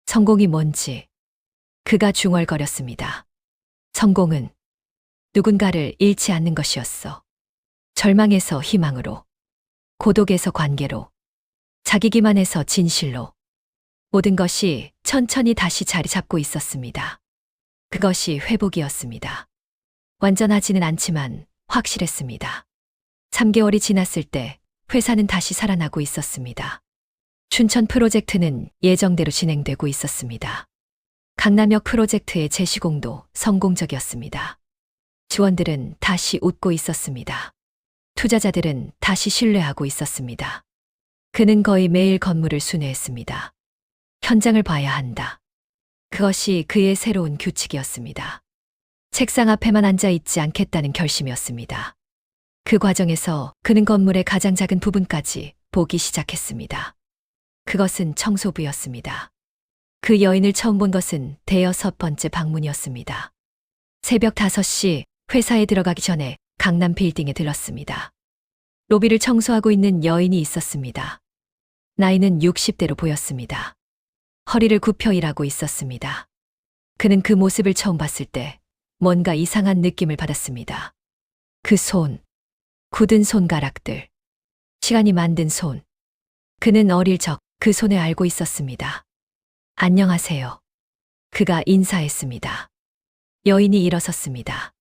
A: 성공이 뭔지. 그가 중얼거렸습니다. 성공은 누군가를 잃지 않는 것이었어. 절망에서 희망으로, 고독에서 관계로, 자기 기만에서 진실로. 모든 것이 천천히 다시 자리 잡고 있었습니다. 그것이 회복이었습니다. 완전하지는 않지만 확실했습니다. 3개월이 지났을 때 회사는 다시 살아나고 있었습니다. 춘천 프로젝트는 예정대로 진행되고 있었습니다. 강남역 프로젝트의 재시공도 성공적이었습니다. 직원들은 다시 웃고 있었습니다. 투자자들은 다시 신뢰하고 있었습니다. 그는 거의 매일 건물을 순회했습니다. 현장을 봐야 한다. 그것이 그의 새로운 규칙이었습니다. 책상 앞에만 앉아 있지 않겠다는 결심이었습니다. 그 과정에서 그는 건물의 가장 작은 부분까지 보기 시작했습니다. 그것은 청소부였습니다. 그 여인을 처음 본 것은 대여섯 번째 방문이었습니다. 새벽 5시 회사에 들어가기 전에 강남 빌딩에 들렀습니다. 로비를 청소하고 있는 여인이 있었습니다. 나이는 60대로 보였습니다. 허리를 굽혀 일하고 있었습니다. 그는 그 모습을 처음 봤을 때 뭔가 이상한 느낌을 받았습니다. 그 손, 굳은 손가락들, 시간이 만든 손. 그는 어릴 적 그 손을 알고 있었습니다. 안녕하세요. 그가 인사했습니다. 여인이 일어섰습니다.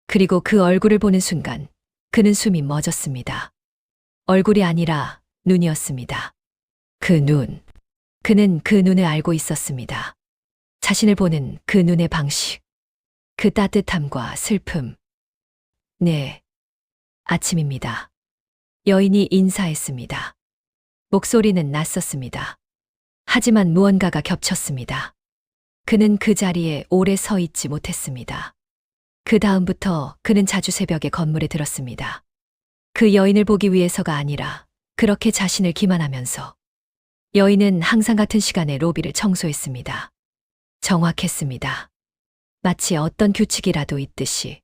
A: 그리고 그 얼굴을 보는 순간 그는 숨이 멎었습니다. 얼굴이 아니라 눈이었습니다. 그 눈. 그는 그 눈을 알고 있었습니다. 자신을 보는 그 눈의 방식. 그 따뜻함과 슬픔. 네. 아침입니다. 여인이 인사했습니다. 목소리는 낯섰습니다. 하지만 무언가가 겹쳤습니다. 그는 그 자리에 오래 서 있지 못했습니다. 그 다음부터 그는 자주 새벽에 건물에 들었습니다. 그 여인을 보기 위해서가 아니라 그렇게 자신을 기만하면서. 여인은 항상 같은 시간에 로비를 청소했습니다. 정확했습니다. 마치 어떤 규칙이라도 있듯이.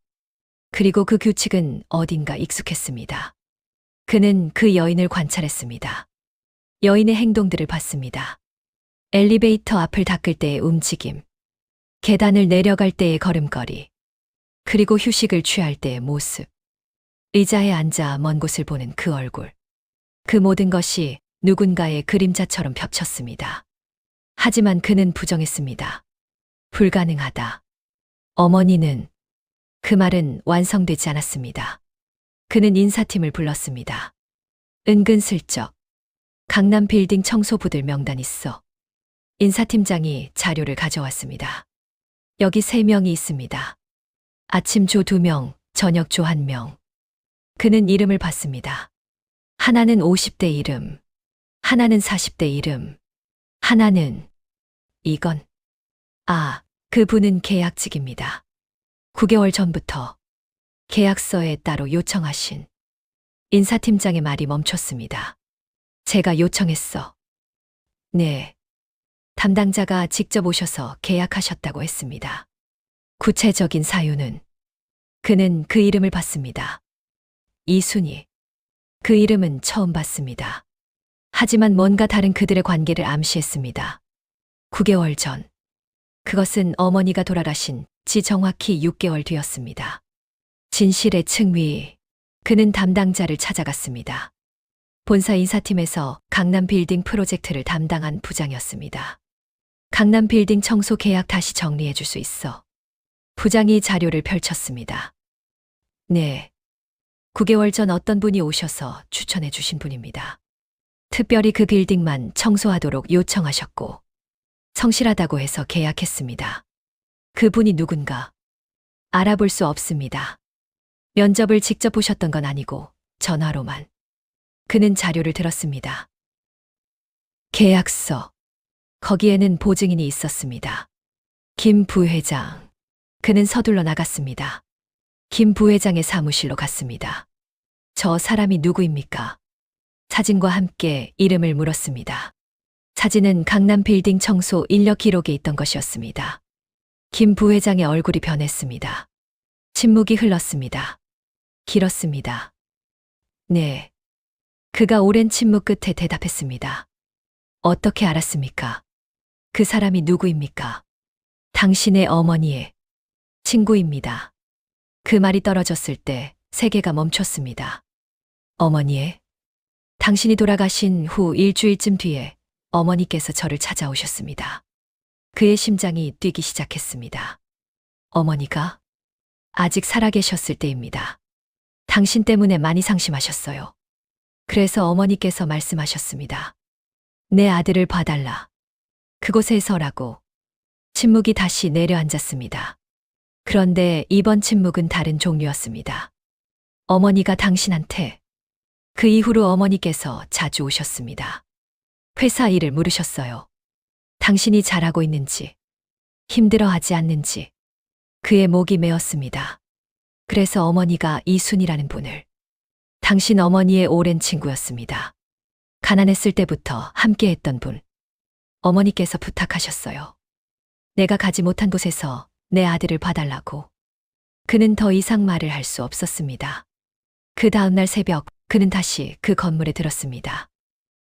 A: 그리고 그 규칙은 어딘가 익숙했습니다. 그는 그 여인을 관찰했습니다. 여인의 행동들을 봤습니다. 엘리베이터 앞을 닦을 때의 움직임, 계단을 내려갈 때의 걸음걸이, 그리고 휴식을 취할 때의 모습, 의자에 앉아 먼 곳을 보는 그 얼굴. 그 모든 것이 누군가의 그림자처럼 겹쳤습니다. 하지만 그는 부정했습니다. 불가능하다. 어머니는. 그 말은 완성되지 않았습니다. 그는 인사팀을 불렀습니다. 은근슬쩍. 강남 빌딩 청소부들 명단 있어. 인사팀장이 자료를 가져왔습니다. 여기 3명이 있습니다. 아침 조 2명, 저녁 조 1명. 그는 이름을 봤습니다. 하나는 50대 이름, 하나는 40대 이름, 하나는 이건. 그분은 계약직입니다. 9개월 전부터 계약서에 따로 요청하신. 인사팀장의 말이 멈췄습니다. 제가 요청했어. 네. 담당자가 직접 오셔서 계약하셨다고 했습니다. 구체적인 사유는? 그는 그 이름을 봤습니다. 이순희. 그 이름은 처음 봤습니다. 하지만 뭔가 다른 그들의 관계를 암시했습니다. 9개월 전. 그것은 어머니가 돌아가신 지 정확히 6개월 뒤였습니다. 진실의 층위. 그는 담당자를 찾아갔습니다. 본사 인사팀에서 강남 빌딩 프로젝트를 담당한 부장이었습니다. 강남 빌딩 청소 계약 다시 정리해 줄 수 있어. 부장이 자료를 펼쳤습니다. 네. 9개월 전 어떤 분이 오셔서 추천해 주신 분입니다. 특별히 그 빌딩만 청소하도록 요청하셨고 성실하다고 해서 계약했습니다. 그분이 누군가 알아볼 수 없습니다. 면접을 직접 보셨던 건 아니고 전화로만. 그는 자료를 들었습니다. 계약서. 거기에는 보증인이 있었습니다. 김 부회장. 그는 서둘러 나갔습니다. 김 부회장의 사무실로 갔습니다. 저 사람이 누구입니까? 사진과 함께 이름을 물었습니다. 사진은 강남 빌딩 청소 인력 기록에 있던 것이었습니다. 김 부회장의 얼굴이 변했습니다. 침묵이 흘렀습니다. 길었습니다. 네. 그가 오랜 침묵 끝에 대답했습니다. 어떻게 알았습니까? 그 사람이 누구입니까? 당신의 어머니의 친구입니다. 그 말이 떨어졌을 때 세계가 멈췄습니다. 어머니의? 당신이 돌아가신 후 일주일쯤 뒤에 어머니께서 저를 찾아오셨습니다. 그의 심장이 뛰기 시작했습니다. 어머니가 아직 살아계셨을 때입니다. 당신 때문에 많이 상심하셨어요. 그래서 어머니께서 말씀하셨습니다. 내 아들을 봐달라. 그곳에 서라고. 침묵이 다시 내려앉았습니다. 그런데 이번 침묵은 다른 종류였습니다. 어머니가 당신한테. 그 이후로 어머니께서 자주 오셨습니다. 회사 일을 물으셨어요. 당신이 잘하고 있는지, 힘들어하지 않는지. 그의 목이 메었습니다. 그래서 어머니가 이순이라는 분을, 당신 어머니의 오랜 친구였습니다. 가난했을 때부터 함께했던 분. 어머니께서 부탁하셨어요. 내가 가지 못한 곳에서 내 아들을 봐달라고. 그는 더 이상 말을 할 수 없었습니다. 그 다음날 새벽 그는 다시 그 건물에 들었습니다.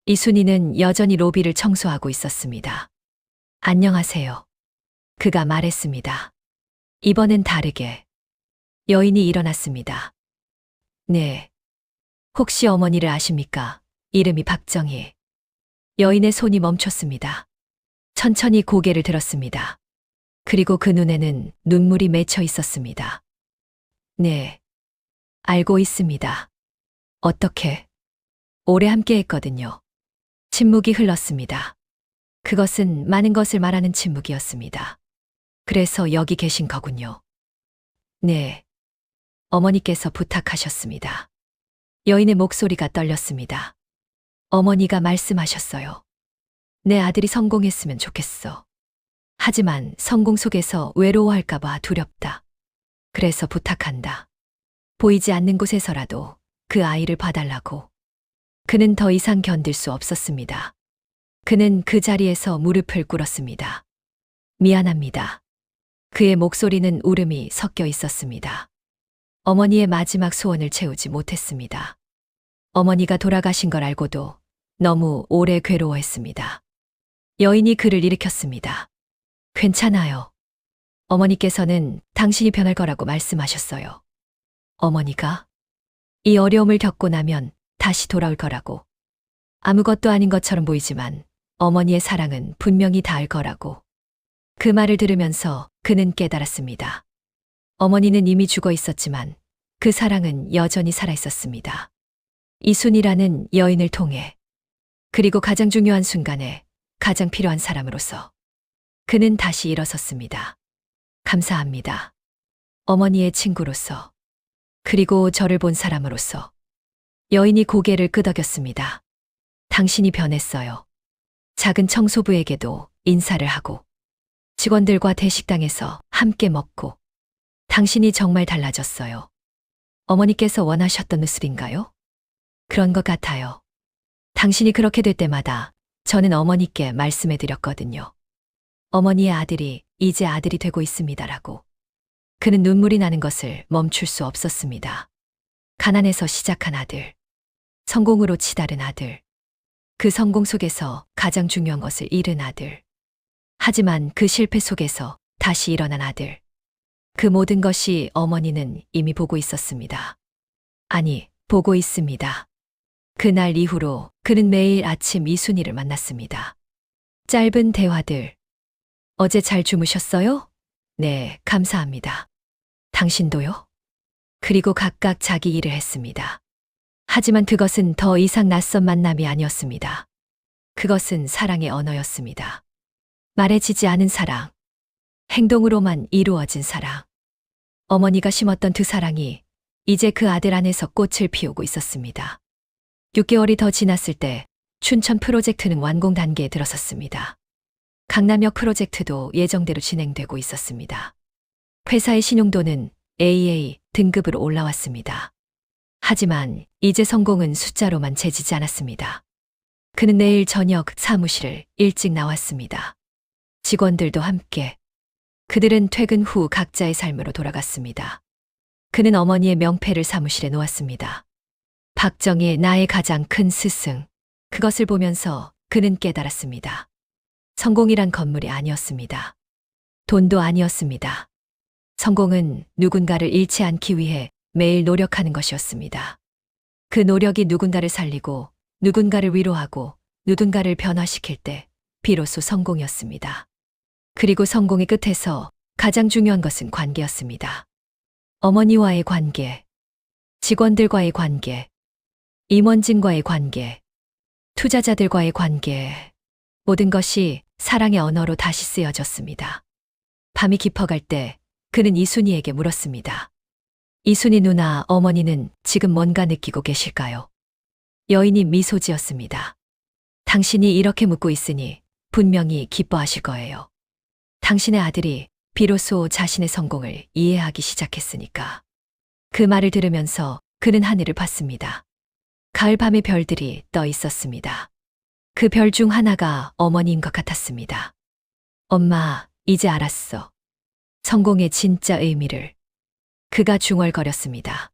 A: 이순이는 여전히 로비를 청소하고 있었습니다. 안녕하세요. 그가 말했습니다. 이번엔 다르게. 여인이 일어났습니다. 네. 혹시 어머니를 아십니까? 이름이 박정희. 여인의 손이 멈췄습니다. 천천히 고개를 들었습니다. 그리고 그 눈에는 눈물이 맺혀 있었습니다. 네. 알고 있습니다. 어떻게? 오래 함께 했거든요. 침묵이 흘렀습니다. 그것은 많은 것을 말하는 침묵이었습니다. 그래서 여기 계신 거군요. 네. 어머니께서 부탁하셨습니다. 여인의 목소리가 떨렸습니다. 어머니가 말씀하셨어요. 내 아들이 성공했으면 좋겠어. 하지만 성공 속에서 외로워할까봐 두렵다. 그래서 부탁한다. 보이지 않는 곳에서라도 그 아이를 봐달라고. 그는 더 이상 견딜 수 없었습니다. 그는 그 자리에서 무릎을 꿇었습니다. 미안합니다. 그의 목소리는 울음이 섞여 있었습니다. 어머니의 마지막 소원을 채우지 못했습니다. 어머니가 돌아가신 걸 알고도 너무 오래 괴로워했습니다. 여인이 그를 일으켰습니다. 괜찮아요. 어머니께서는 당신이 변할 거라고 말씀하셨어요. 어머니가 이 어려움을 겪고 나면 다시 돌아올 거라고. 아무것도 아닌 것처럼 보이지만 어머니의 사랑은 분명히 닿을 거라고. 그 말을 들으면서 그는 깨달았습니다. 어머니는 이미 죽어 있었지만 그 사랑은 여전히 살아 있었습니다. 이순이라는 여인을 통해, 그리고 가장 중요한 순간에 가장 필요한 사람으로서 그는 다시 일어섰습니다. 감사합니다. 어머니의 친구로서, 그리고 저를 본 사람으로서. 여인이 고개를 끄덕였습니다. 당신이 변했어요. 작은 청소부에게도 인사를 하고, 직원들과 대식당에서 함께 먹고, 당신이 정말 달라졌어요. 어머니께서 원하셨던 모습인가요? 그런 것 같아요. 당신이 그렇게 될 때마다 저는 어머니께 말씀해 드렸거든요. 어머니의 아들이 이제 아들이 되고 있습니다라고. 그는 눈물이 나는 것을 멈출 수 없었습니다. 가난에서 시작한 아들, 성공으로 치달은 아들, 그 성공 속에서 가장 중요한 것을 잃은 아들. 하지만 그 실패 속에서 다시 일어난 아들. 그 모든 것이 어머니는 이미 보고 있었습니다. 아니, 보고 있습니다. 그날 이후로 그는 매일 아침 이순이를 만났습니다. 짧은 대화들. 어제 잘 주무셨어요? 네, 감사합니다. 당신도요? 그리고 각각 자기 일을 했습니다. 하지만 그것은 더 이상 낯선 만남이 아니었습니다. 그것은 사랑의 언어였습니다. 말해지지 않은 사랑. 행동으로만 이루어진 사랑. 어머니가 심었던 그 사랑이 이제 그 아들 안에서 꽃을 피우고 있었습니다. 6개월이 더 지났을 때 춘천 프로젝트는 완공 단계에 들어섰습니다. 강남역 프로젝트도 예정대로 진행되고 있었습니다. 회사의 신용도는 AA 등급으로 올라왔습니다. 하지만 이제 성공은 숫자로만 재지지 않았습니다. 그는 내일 저녁 사무실을 일찍 나왔습니다. 직원들도 함께. 그들은 퇴근 후 각자의 삶으로 돌아갔습니다. 그는 어머니의 명패를 사무실에 놓았습니다. 박정희의 나의 가장 큰 스승. 그것을 보면서 그는 깨달았습니다. 성공이란 건물이 아니었습니다. 돈도 아니었습니다. 성공은 누군가를 잃지 않기 위해 매일 노력하는 것이었습니다. 그 노력이 누군가를 살리고, 누군가를 위로하고, 누군가를 변화시킬 때 비로소 성공이었습니다. 그리고 성공의 끝에서 가장 중요한 것은 관계였습니다. 어머니와의 관계, 직원들과의 관계, 임원진과의 관계, 투자자들과의 관계, 모든 것이 사랑의 언어로 다시 쓰여졌습니다. 밤이 깊어갈 때 그는 이순이에게 물었습니다. 이순이 누나, 어머니는 지금 뭔가 느끼고 계실까요? 여인이 미소 지었습니다. 당신이 이렇게 묻고 있으니 분명히 기뻐하실 거예요. 당신의 아들이 비로소 자신의 성공을 이해하기 시작했으니까. 그 말을 들으면서 그는 하늘을 봤습니다. 가을 밤에 별들이 떠 있었습니다. 그 별 중 하나가 어머니인 것 같았습니다. 엄마, 이제 알았어. 성공의 진짜 의미를. 그가 중얼거렸습니다.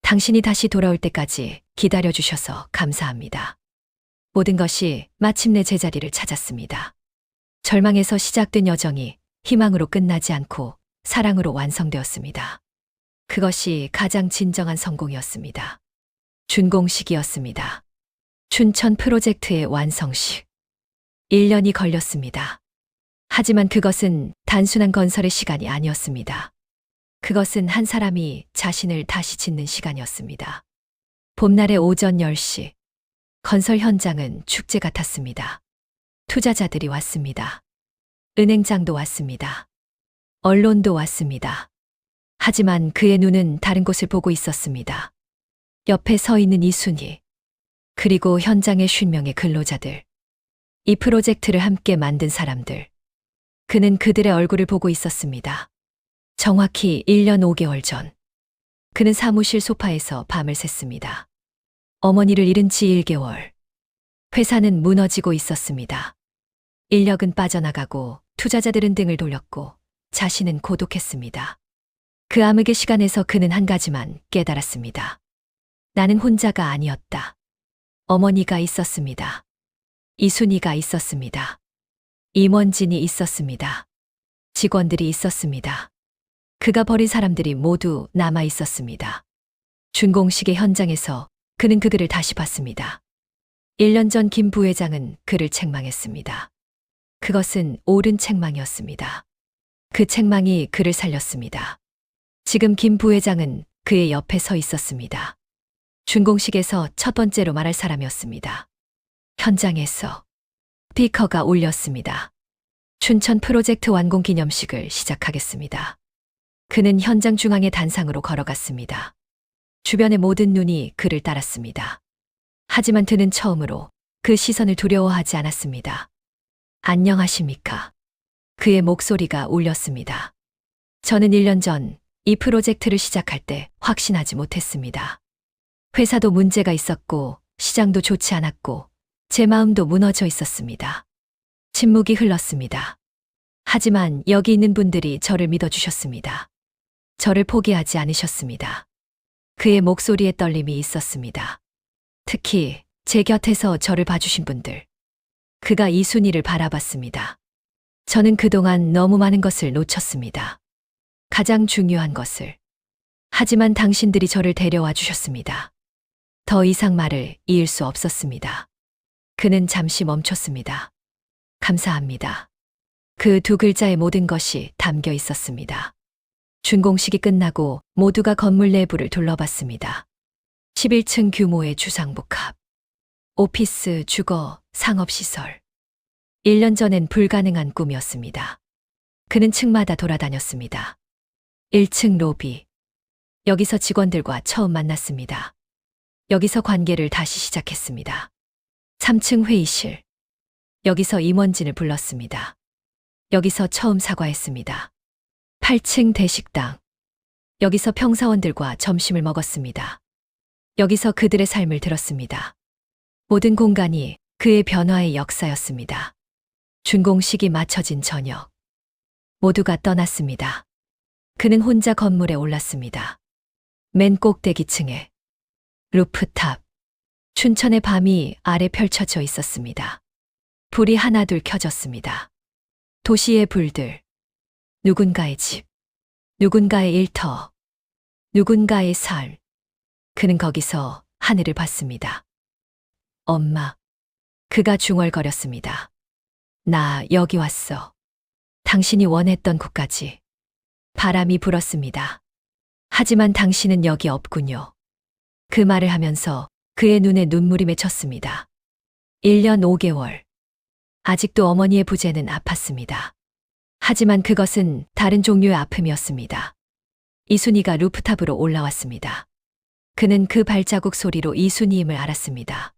A: 당신이 다시 돌아올 때까지 기다려주셔서 감사합니다. 모든 것이 마침내 제자리를 찾았습니다. 절망에서 시작된 여정이 희망으로 끝나지 않고 사랑으로 완성되었습니다. 그것이 가장 진정한 성공이었습니다. 준공식이었습니다. 춘천 프로젝트의 완성식. 1년이 걸렸습니다. 하지만 그것은 단순한 건설의 시간이 아니었습니다. 그것은 한 사람이 자신을 다시 짓는 시간이었습니다. 봄날의 오전 10시. 건설 현장은 축제 같았습니다. 투자자들이 왔습니다. 은행장도 왔습니다. 언론도 왔습니다. 하지만 그의 눈은 다른 곳을 보고 있었습니다. 옆에 서 있는 이순희, 그리고 현장의 50명의 근로자들. 이 프로젝트를 함께 만든 사람들. 그는 그들의 얼굴을 보고 있었습니다. 정확히 1년 5개월 전. 그는 사무실 소파에서 밤을 샜습니다. 어머니를 잃은 지 1개월. 회사는 무너지고 있었습니다. 인력은 빠져나가고 투자자들은 등을 돌렸고 자신은 고독했습니다. 그 암흑의 시간에서 그는 한 가지만 깨달았습니다. 나는 혼자가 아니었다. 어머니가 있었습니다. 이순이가 있었습니다. 임원진이 있었습니다. 직원들이 있었습니다. 그가 버린 사람들이 모두 남아 있었습니다. 준공식의 현장에서 그는 그들을 다시 봤습니다. 1년 전 김 부회장은 그를 책망했습니다. 그것은 옳은 책망이었습니다. 그 책망이 그를 살렸습니다. 지금 김 부회장은 그의 옆에 서 있었습니다. 준공식에서 첫 번째로 말할 사람이었습니다. 현장에서 스피커가 울렸습니다. 춘천 프로젝트 완공 기념식을 시작하겠습니다. 그는 현장 중앙의 단상으로 걸어갔습니다. 주변의 모든 눈이 그를 따랐습니다. 하지만 그는 처음으로 그 시선을 두려워하지 않았습니다. 안녕하십니까? 그의 목소리가 울렸습니다. 저는 1년 전 이 프로젝트를 시작할 때 확신하지 못했습니다. 회사도 문제가 있었고 시장도 좋지 않았고 제 마음도 무너져 있었습니다. 침묵이 흘렀습니다. 하지만 여기 있는 분들이 저를 믿어주셨습니다. 저를 포기하지 않으셨습니다. 그의 목소리에 떨림이 있었습니다. 특히 제 곁에서 저를 봐주신 분들. 그가 이순이를 바라봤습니다. 저는 그동안 너무 많은 것을 놓쳤습니다. 가장 중요한 것을. 하지만 당신들이 저를 데려와 주셨습니다. 더 이상 말을 이을 수 없었습니다. 그는 잠시 멈췄습니다. 감사합니다. 그 두 글자의 모든 것이 담겨 있었습니다. 준공식이 끝나고 모두가 건물 내부를 둘러봤습니다. 11층 규모의 주상복합. 오피스, 주거, 상업시설. 1년 전엔 불가능한 꿈이었습니다. 그는 층마다 돌아다녔습니다. 1층 로비. 여기서 직원들과 처음 만났습니다. 여기서 관계를 다시 시작했습니다. 3층 회의실. 여기서 임원진을 불렀습니다. 여기서 처음 사과했습니다. 8층 대식당. 여기서 평사원들과 점심을 먹었습니다. 여기서 그들의 삶을 들었습니다. 모든 공간이 그의 변화의 역사였습니다. 준공식이 마쳐진 저녁. 모두가 떠났습니다. 그는 혼자 건물에 올랐습니다. 맨 꼭대기층에. 루프탑. 춘천의 밤이 아래 펼쳐져 있었습니다. 불이 하나둘 켜졌습니다. 도시의 불들. 누군가의 집. 누군가의 일터. 누군가의 삶. 그는 거기서 하늘을 봤습니다. 엄마. 그가 중얼거렸습니다. 나 여기 왔어. 당신이 원했던 곳까지. 바람이 불었습니다. 하지만 당신은 여기 없군요. 그 말을 하면서 그의 눈에 눈물이 맺혔습니다. 1년 5개월. 아직도 어머니의 부재는 아팠습니다. 하지만 그것은 다른 종류의 아픔이었습니다. 이순이가 루프탑으로 올라왔습니다. 그는 그 발자국 소리로 이순이임을 알았습니다.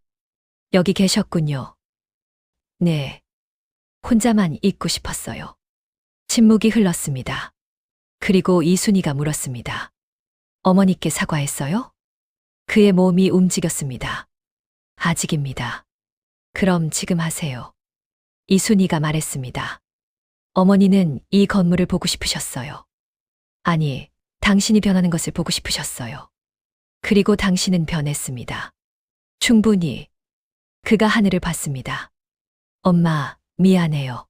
A: 여기 계셨군요. 네. 혼자만 있고 싶었어요. 침묵이 흘렀습니다. 그리고 이순이가 물었습니다. 어머니께 사과했어요? 그의 몸이 움직였습니다. 아직입니다. 그럼 지금 하세요. 이순이가 말했습니다. 어머니는 이 건물을 보고 싶으셨어요. 아니, 당신이 변하는 것을 보고 싶으셨어요. 그리고 당신은 변했습니다. 충분히. 그가 하늘을 봤습니다. 엄마, 미안해요.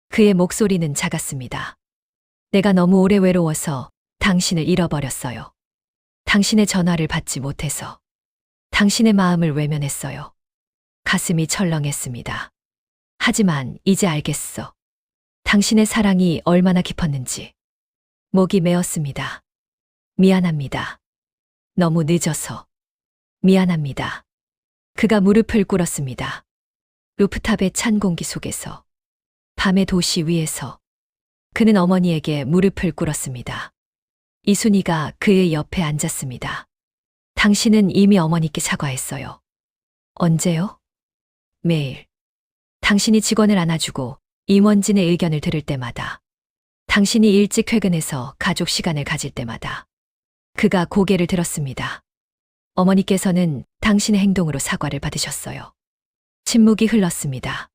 A: 그의 목소리는 작았습니다. 내가 너무 오래 외로워서 당신을 잃어버렸어요. 당신의 전화를 받지 못해서. 당신의 마음을 외면했어요. 가슴이 철렁했습니다. 하지만 이제 알겠어. 당신의 사랑이 얼마나 깊었는지. 목이 메었습니다. 미안합니다. 너무 늦어서. 미안합니다. 그가 무릎을 꿇었습니다. 루프탑의 찬 공기 속에서. 밤의 도시 위에서. 그는 어머니에게 무릎을 꿇었습니다. 이순이가 그의 옆에 앉았습니다. 당신은 이미 어머니께 사과했어요. 언제요? 매일. 당신이 직원을 안아주고 임원진의 의견을 들을 때마다. 당신이 일찍 퇴근해서 가족 시간을 가질 때마다. 그가 고개를 들었습니다. 어머니께서는 당신의 행동으로 사과를 받으셨어요. 침묵이 흘렀습니다.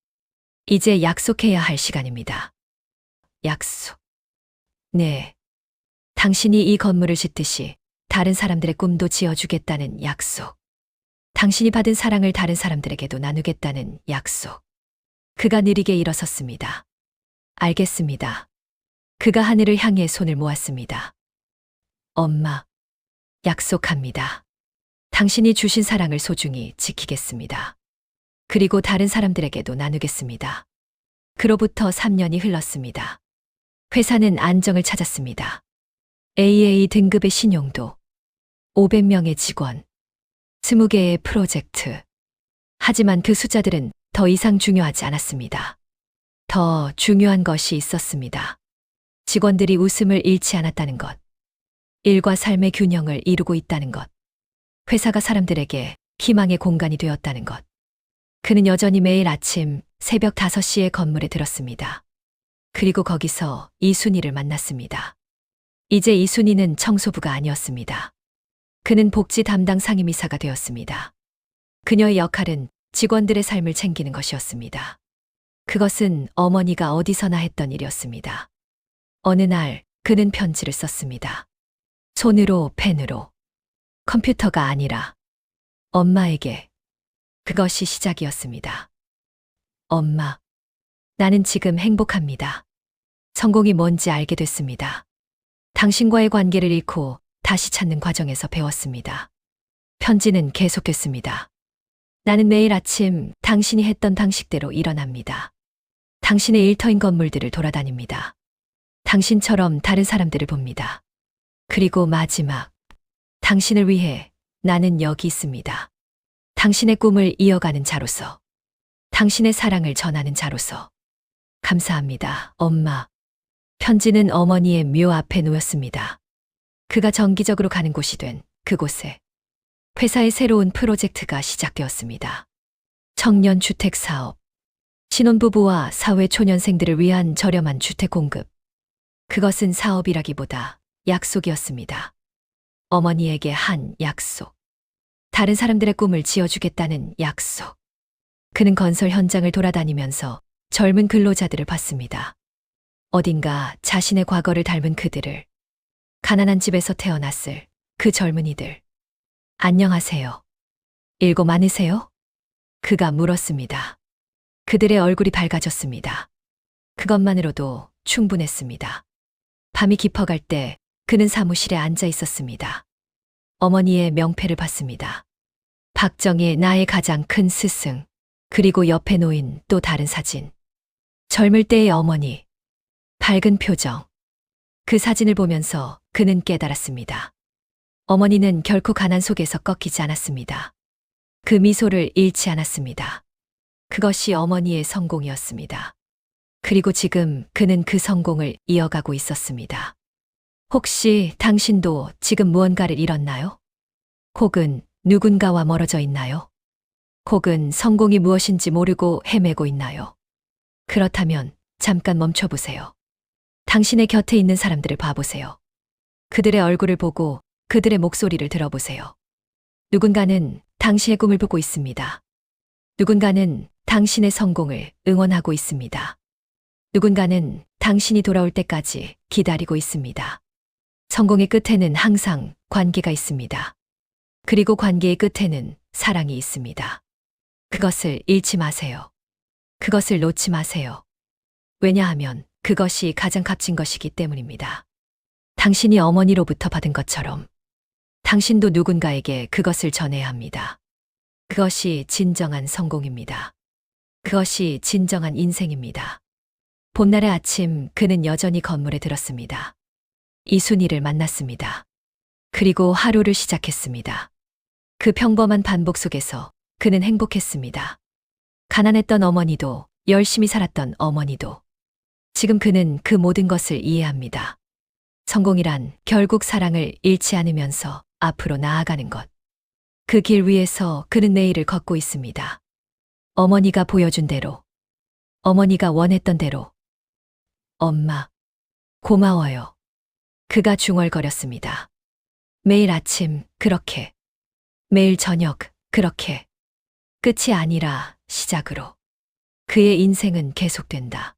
A: 이제 약속해야 할 시간입니다. 약속. 네. 당신이 이 건물을 짓듯이 다른 사람들의 꿈도 지어주겠다는 약속. 당신이 받은 사랑을 다른 사람들에게도 나누겠다는 약속. 그가 느리게 일어섰습니다. 알겠습니다. 그가 하늘을 향해 손을 모았습니다. 엄마, 약속합니다. 당신이 주신 사랑을 소중히 지키겠습니다. 그리고 다른 사람들에게도 나누겠습니다. 그로부터 3년이 흘렀습니다. 회사는 안정을 찾았습니다. AA 등급의 신용도, 500명의 직원, 20개의 프로젝트. 하지만 그 숫자들은 더 이상 중요하지 않았습니다. 더 중요한 것이 있었습니다. 직원들이 웃음을 잃지 않았다는 것. 일과 삶의 균형을 이루고 있다는 것. 회사가 사람들에게 희망의 공간이 되었다는 것. 그는 여전히 매일 아침 새벽 5시에 건물에 들었습니다. 그리고 거기서 이순이를 만났습니다. 이제 이순이는 청소부가 아니었습니다. 그는 복지 담당 상임이사가 되었습니다. 그녀의 역할은 직원들의 삶을 챙기는 것이었습니다. 그것은 어머니가 어디서나 했던 일이었습니다. 어느 날 그는 편지를 썼습니다. 손으로, 펜으로. 컴퓨터가 아니라 엄마에게. 그것이 시작이었습니다. 엄마, 나는 지금 행복합니다. 성공이 뭔지 알게 됐습니다. 당신과의 관계를 잃고 다시 찾는 과정에서 배웠습니다. 편지는 계속했습니다. 나는 매일 아침 당신이 했던 방식대로 일어납니다. 당신의 일터인 건물들을 돌아다닙니다. 당신처럼 다른 사람들을 봅니다. 그리고 마지막, 당신을 위해 나는 여기 있습니다. 당신의 꿈을 이어가는 자로서, 당신의 사랑을 전하는 자로서. 감사합니다, 엄마. 편지는 어머니의 묘 앞에 놓였습니다. 그가 정기적으로 가는 곳이 된 그곳에 회사의 새로운 프로젝트가 시작되었습니다. 청년 주택 사업, 신혼부부와 사회초년생들을 위한 저렴한 주택 공급. 그것은 사업이라기보다 약속이었습니다. 어머니에게 한 약속. 다른 사람들의 꿈을 지어주겠다는 약속. 그는 건설 현장을 돌아다니면서 젊은 근로자들을 봤습니다. 어딘가 자신의 과거를 닮은 그들을. 가난한 집에서 태어났을 그 젊은이들. 안녕하세요. 일고 많으세요? 그가 물었습니다. 그들의 얼굴이 밝아졌습니다. 그것만으로도 충분했습니다. 밤이 깊어갈 때 그는 사무실에 앉아 있었습니다. 어머니의 명패를 봤습니다. 박정희 나의 가장 큰 스승. 그리고 옆에 놓인 또 다른 사진. 젊을 때의 어머니. 밝은 표정. 그 사진을 보면서 그는 깨달았습니다. 어머니는 결코 가난 속에서 꺾이지 않았습니다. 그 미소를 잃지 않았습니다. 그것이 어머니의 성공이었습니다. 그리고 지금 그는 그 성공을 이어가고 있었습니다. 혹시 당신도 지금 무언가를 잃었나요? 혹은 누군가와 멀어져 있나요? 혹은 성공이 무엇인지 모르고 헤매고 있나요? 그렇다면 잠깐 멈춰보세요. 당신의 곁에 있는 사람들을 봐보세요. 그들의 얼굴을 보고 그들의 목소리를 들어보세요. 누군가는 당신의 꿈을 보고 있습니다. 누군가는 당신의 성공을 응원하고 있습니다. 누군가는 당신이 돌아올 때까지 기다리고 있습니다. 성공의 끝에는 항상 관계가 있습니다. 그리고 관계의 끝에는 사랑이 있습니다. 그것을 잃지 마세요. 그것을 놓지 마세요. 왜냐하면 그것이 가장 값진 것이기 때문입니다. 당신이 어머니로부터 받은 것처럼 당신도 누군가에게 그것을 전해야 합니다. 그것이 진정한 성공입니다. 그것이 진정한 인생입니다. 봄날의 아침 그는 여전히 건물에 들었습니다. 이순이를 만났습니다. 그리고 하루를 시작했습니다. 그 평범한 반복 속에서 그는 행복했습니다. 가난했던 어머니도 열심히 살았던 어머니도 지금 그는 그 모든 것을 이해합니다. 성공이란 결국 사랑을 잃지 않으면서 앞으로 나아가는 것. 그 길 위에서 그는 내일을 걷고 있습니다. 어머니가 보여준 대로, 어머니가 원했던 대로. 엄마, 고마워요. 그가 중얼거렸습니다. 매일 아침 그렇게, 매일 저녁 그렇게. 끝이 아니라 시작으로. 그의 인생은 계속된다.